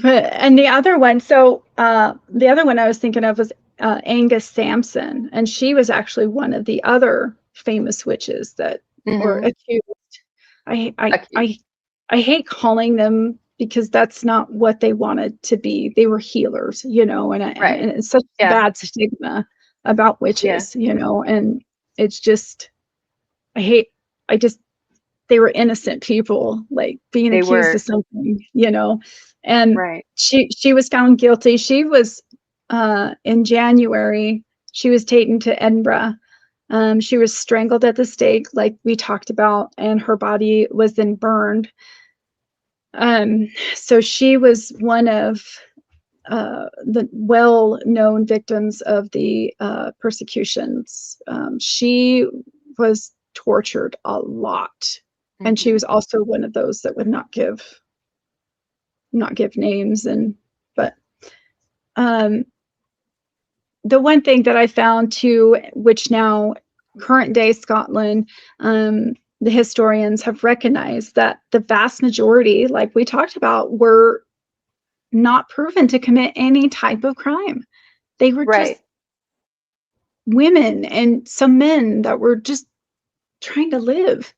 A: And the other one, the other one I was thinking of was Agnes Sampson, and she was actually one of the other famous witches that were accused. I hate calling them, because that's not what they wanted to be. They were healers, and it's such a bad stigma about witches, and it's just, they were innocent people, like being accused of something, and she was found guilty. She was, in January, she was taken to Edinburgh. She was strangled at the stake, like we talked about, and her body was then burned. So she was one of the well-known victims of the persecutions. She was tortured a lot, and she was also one of those that would not give names. But the one thing that I found too, which now current day Scotland, the historians have recognized that the vast majority, like we talked about, were not proven to commit any type of crime. They were just women and some men that were just trying to live.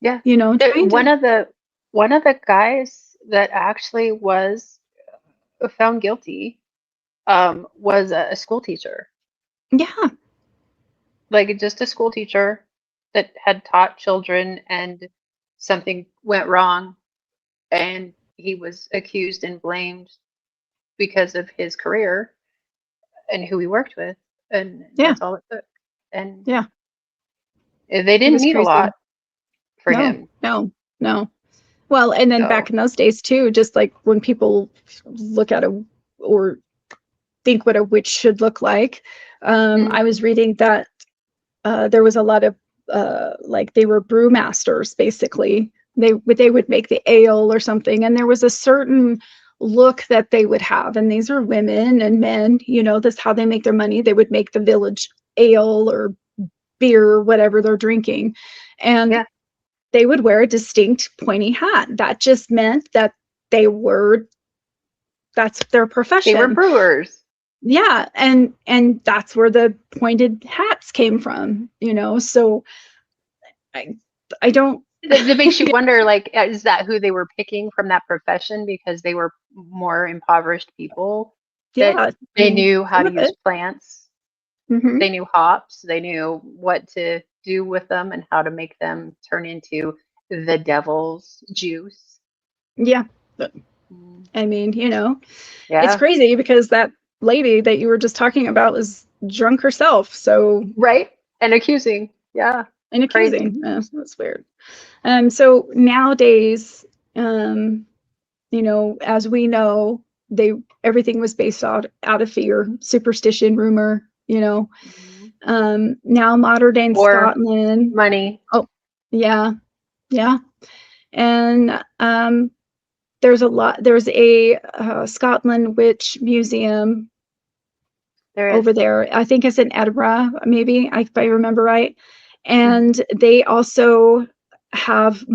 B: Yeah.
A: You know,
B: one of the guys that actually was found guilty was a school teacher.
A: Yeah.
B: Like just a school teacher that had taught children, and something went wrong, and he was accused and blamed because of his career and who he worked with, and that's all it took. And they didn't need a lot for him.
A: No. Well, and then back in those days too, just like when people look at or think what a witch should look like, I was reading that there was a lot of like they were brewmasters basically. They would make the ale or something, and there was a certain look that they would have, and these are women and men, you know, that's how they make their money. They would make the village ale or beer or whatever they're drinking, and they would wear a distinct pointy hat. That just meant that that's their profession.
B: They were brewers.
A: Yeah, and that's where the pointed hats came from, you know. So I don't.
B: It makes you wonder, like, is that who they were picking from that profession because they were more impoverished people?
A: Yeah,
B: they knew how to use plants.
A: Mm-hmm.
B: They knew hops. They knew what to do with them and how to make them turn into the devil's juice.
A: Yeah, I mean, you know, it's crazy because that lady that you were just talking about was drunk herself. So
B: and accusing,
A: and accusing. That's weird. So nowadays, you know, as we know, everything was based out of fear, superstition, rumor, you know. Now modern day Scotland,
B: money.
A: Oh, yeah. And there's a Scotland Witch Museum over there. I think it's in Edinburgh, maybe, if I remember right. And they also have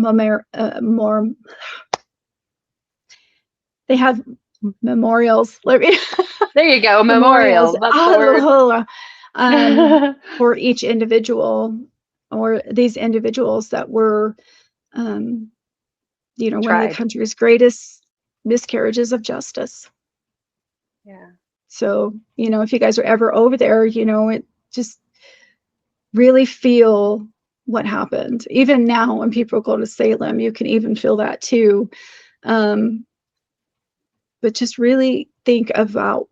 A: they have memorials.
B: There you go, memorials. That's the
A: word. For each individual, or these individuals that were, you know, one of the country's greatest miscarriages of justice.
B: Yeah.
A: So, you know, if you guys are ever over there, you know, it just really feel what happened. Even now, when people go to Salem, you can even feel that too. But just really think about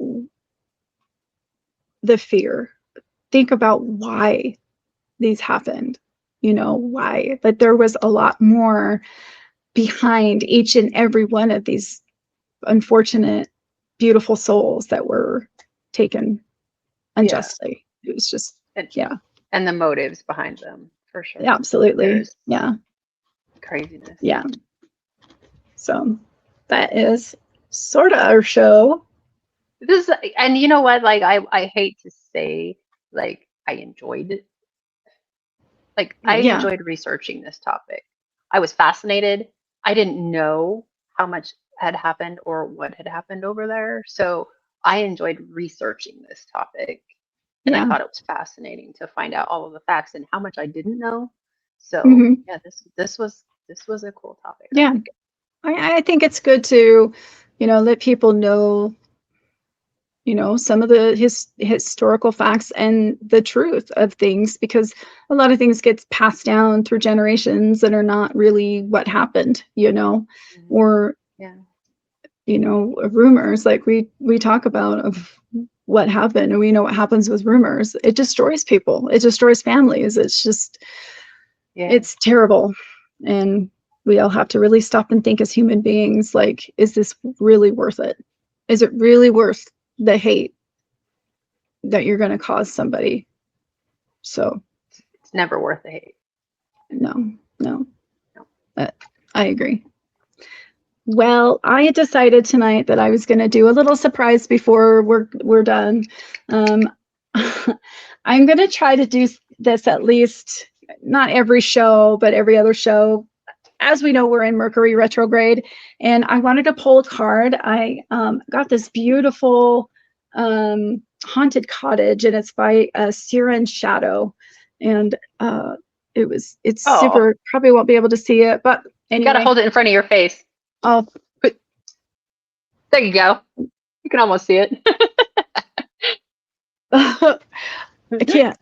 A: the fear. Think about why these happened. You know, why? But there was a lot more behind each and every one of these unfortunate, beautiful souls that were taken unjustly. It was just,
B: and the motives behind them, for sure.
A: Yeah, absolutely.
B: Craziness.
A: Yeah. So that is sort of our show.
B: And you know what? Like, I hate to say, like, I enjoyed it. Like, I enjoyed researching this topic. I was fascinated. I didn't know how much had happened or what had happened over there. So I enjoyed researching this topic. And I thought it was fascinating to find out all of the facts and how much I didn't know. So this was a cool topic.
A: Yeah. I think it's good to, you know, let people know, you know, some of the historical facts and the truth of things, because a lot of things gets passed down through generations that are not really what happened, you know, or, you know, rumors like we talk about of what happened, and we know what happens with rumors. It destroys people. It destroys families. It's just, it's terrible. And we all have to really stop and think as human beings, like, is this really worth it? Is it really worth the hate that you're going to cause somebody? So
B: it's never worth the hate.
A: No. I agree. Well, I had decided tonight that I was going to do a little surprise before we're done. I'm going to try to do this at least, not every show, but every other show. As we know, we're in Mercury retrograde, and I wanted to pull a card. I got this beautiful haunted cottage, and it's by Siren Shadow, and it's super. Probably won't be able to see it, but anyway,
B: you gotta hold it in front of your face.
A: Oh,
B: there you go. You can almost see it.
A: I can't.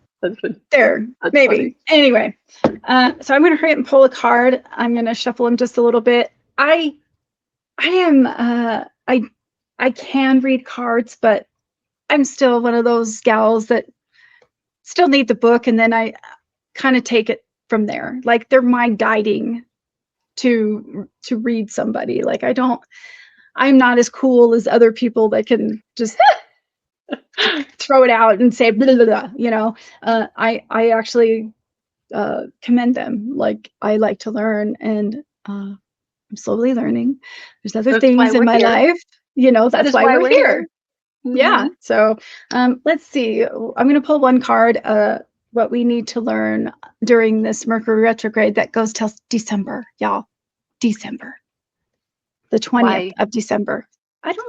A: There,
B: That's
A: maybe.
B: Funny.
A: Anyway, so I'm going to hurry up and pull a card. I'm going to shuffle them just a little bit. I can read cards, but I'm still one of those gals that still need the book, and then I kind of take it from there. Like, they're my guiding to read somebody. Like, I'm not as cool as other people that can just throw it out and say blah, blah, blah, you know. I actually commend them. Like, I like to learn, and I'm slowly learning. There's other things in my life, you know. That's why we're here. Mm-hmm. Yeah. So let's see. I'm going to pull one card. What we need to learn during this Mercury retrograde that goes till December, y'all. December, the 20th of December. That's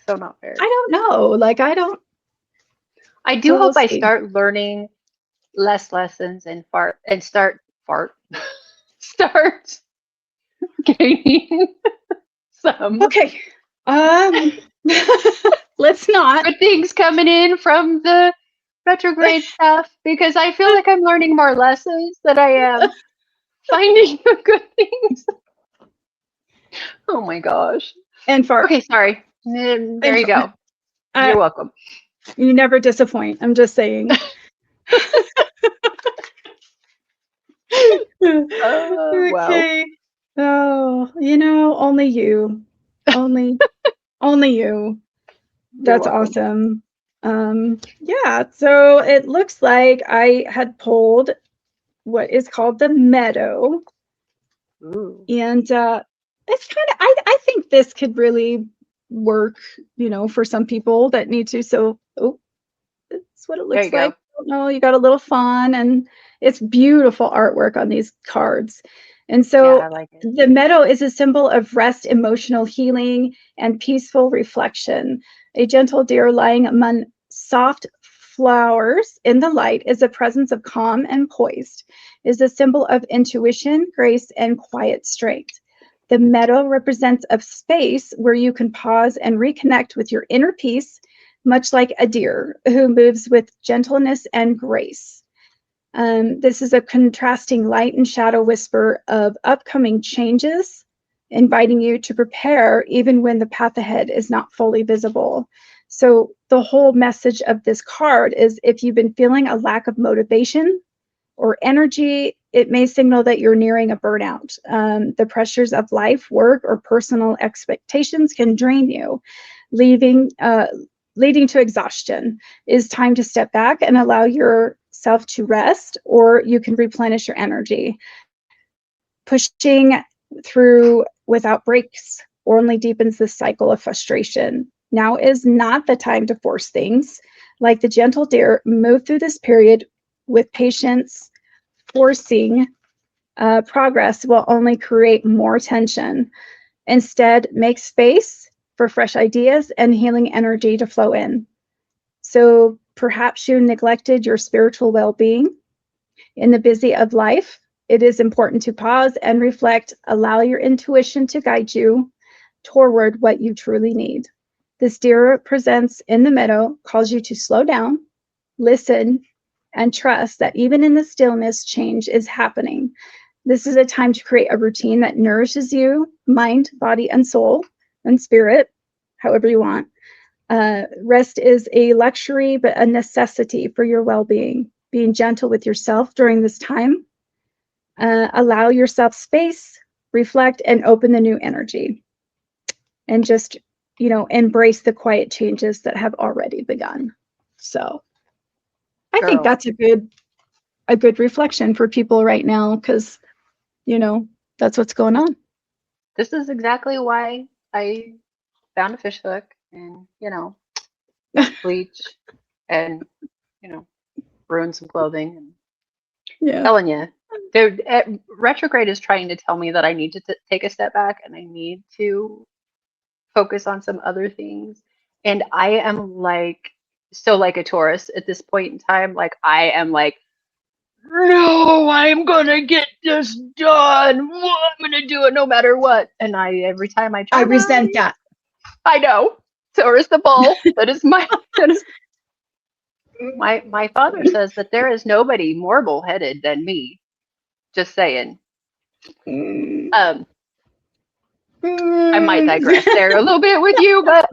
B: so not fair.
A: I don't know. Like, I
B: do hope I start learning less lessons and start gaining some.
A: Okay. Let's not.
B: Good things coming in from the retrograde stuff, because I feel like I'm learning more lessons than I am finding the good things. Oh my gosh.
A: And fart.
B: Okay, sorry. There you go. You're welcome.
A: You never disappoint. I'm just saying. Okay. Wow. Oh, only you. Only you. That's awesome. Yeah, so it looks like I had pulled what is called the Meadow. Ooh. And it's kind of, I think this could really work, for some people that need to. So, that's what it looks like. You got a little fun, and it's beautiful artwork on these cards. And so I like it. The meadow is a symbol of rest, emotional healing, and peaceful reflection. A gentle deer lying among soft flowers in the light is a presence of calm and poised, is a symbol of intuition, grace, and quiet strength. The meadow represents a space where you can pause and reconnect with your inner peace, much like a deer who moves with gentleness and grace. This is a contrasting light and shadow whisper of upcoming changes, inviting you to prepare even when the path ahead is not fully visible. So the whole message of this card is, if you've been feeling a lack of motivation or energy, it may signal that you're nearing a burnout. The pressures of life, work, or personal expectations can drain you, leading to exhaustion. It is time to step back and allow yourself to rest, or you can replenish your energy. Pushing through without breaks only deepens the cycle of frustration. Now is not the time to force things. Like the gentle deer, move through this period with patience. Forcing progress will only create more tension. Instead, make space for fresh ideas and healing energy to flow in. So perhaps you neglected your spiritual well-being. In the busy of life, it is important to pause and reflect, allow your intuition to guide you toward what you truly need. This deer presence in the meadow calls you to slow down, listen, and trust that even in the stillness, change is happening. This is a time to create a routine that nourishes you, mind, body, and soul, and spirit, however you want. Rest is a luxury, but a necessity for your well-being. Being gentle with yourself during this time. Allow yourself space reflect, and open the new energy. And just, embrace the quiet changes that have already begun. So I think that's a good reflection for people right now, because, that's what's going on.
B: This is exactly why I found a fish hook and, bleach and, ruin some clothing. And
A: Yeah.
B: telling you, retrograde is trying to tell me that I need to take a step back and I need to focus on some other things. And I am still like a Taurus at this point in time. Like, I am like, no, I'm gonna get this done. I'm gonna do it no matter what. And every time I try,
A: I resent that.
B: I know. Taurus the bull. That is my father says that there is nobody more bullheaded than me. Just saying. I might digress there a little bit with you, but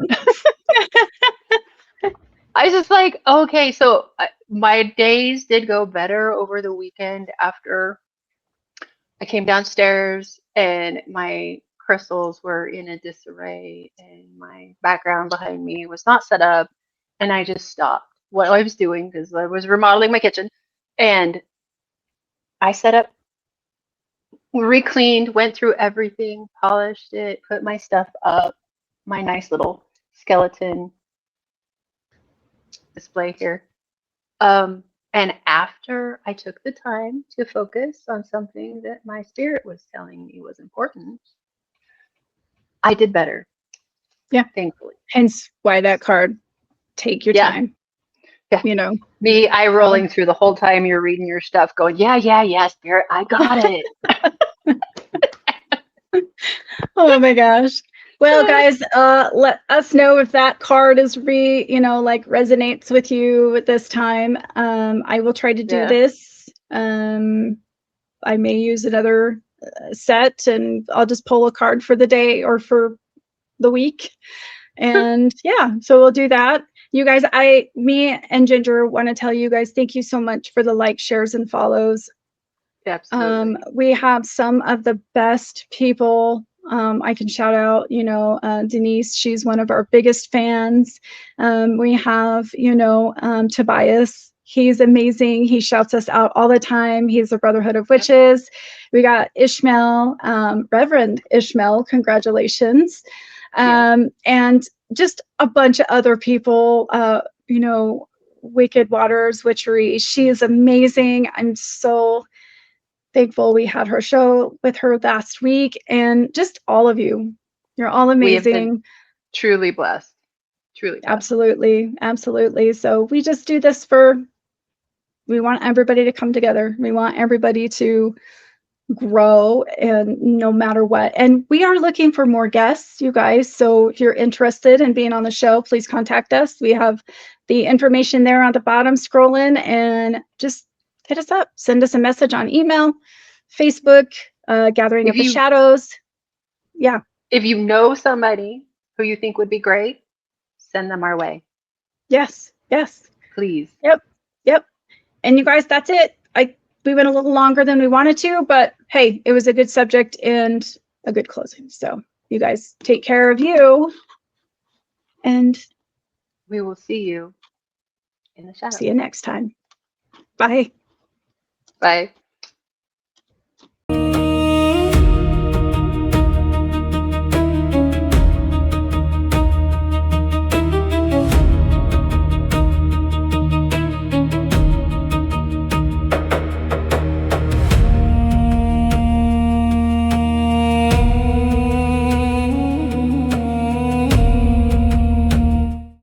B: I was just like, okay, so my days did go better over the weekend after I came downstairs and my crystals were in a disarray and my background behind me was not set up, and I just stopped what I was doing because I was remodeling my kitchen, and I set up, re-cleaned, went through everything, polished it, put my stuff up, my nice little skeleton display here. And after I took the time to focus on something that my spirit was telling me was important, I did better.
A: Yeah.
B: Thankfully.
A: Hence why that card, take your time.
B: Yeah. Me, I rolling through the whole time you're reading your stuff going, yeah, spirit, I got it.
A: Oh my gosh. Well, guys, let us know if that card is resonates with you at this time. I will try to do this. I may use another set, and I'll just pull a card for the day or for the week. And so we'll do that. You guys, me and Ginger want to tell you guys, thank you so much for the likes, shares, and follows.
B: Absolutely.
A: We have some of the best people. I can shout out, Denise, she's one of our biggest fans. We have, Tobias, he's amazing. He shouts us out all the time. He's a Brotherhood of Witches. We got Ishmael, Reverend Ishmael, congratulations. And just a bunch of other people, Wicked Waters Witchery. She is amazing. I'm so thankful we had her show with her last week, and just all of you. You're all amazing. We have been
B: truly blessed. Truly blessed.
A: Absolutely. So we just do this we want everybody to come together. We want everybody to grow, and no matter what. And we are looking for more guests, you guys. So if you're interested in being on the show, please contact us. We have the information there on the bottom, scrolling, and just hit us up. Send us a message on email, Facebook, Gathering of the Shadows. Yeah.
B: If you know somebody who you think would be great, send them our way.
A: Yes.
B: Please.
A: Yep. And you guys, that's it. We went a little longer than we wanted to, but hey, it was a good subject and a good closing. So you guys take care of you, and
B: we will see you in the shadows.
A: See you next time. Bye.
B: Bye.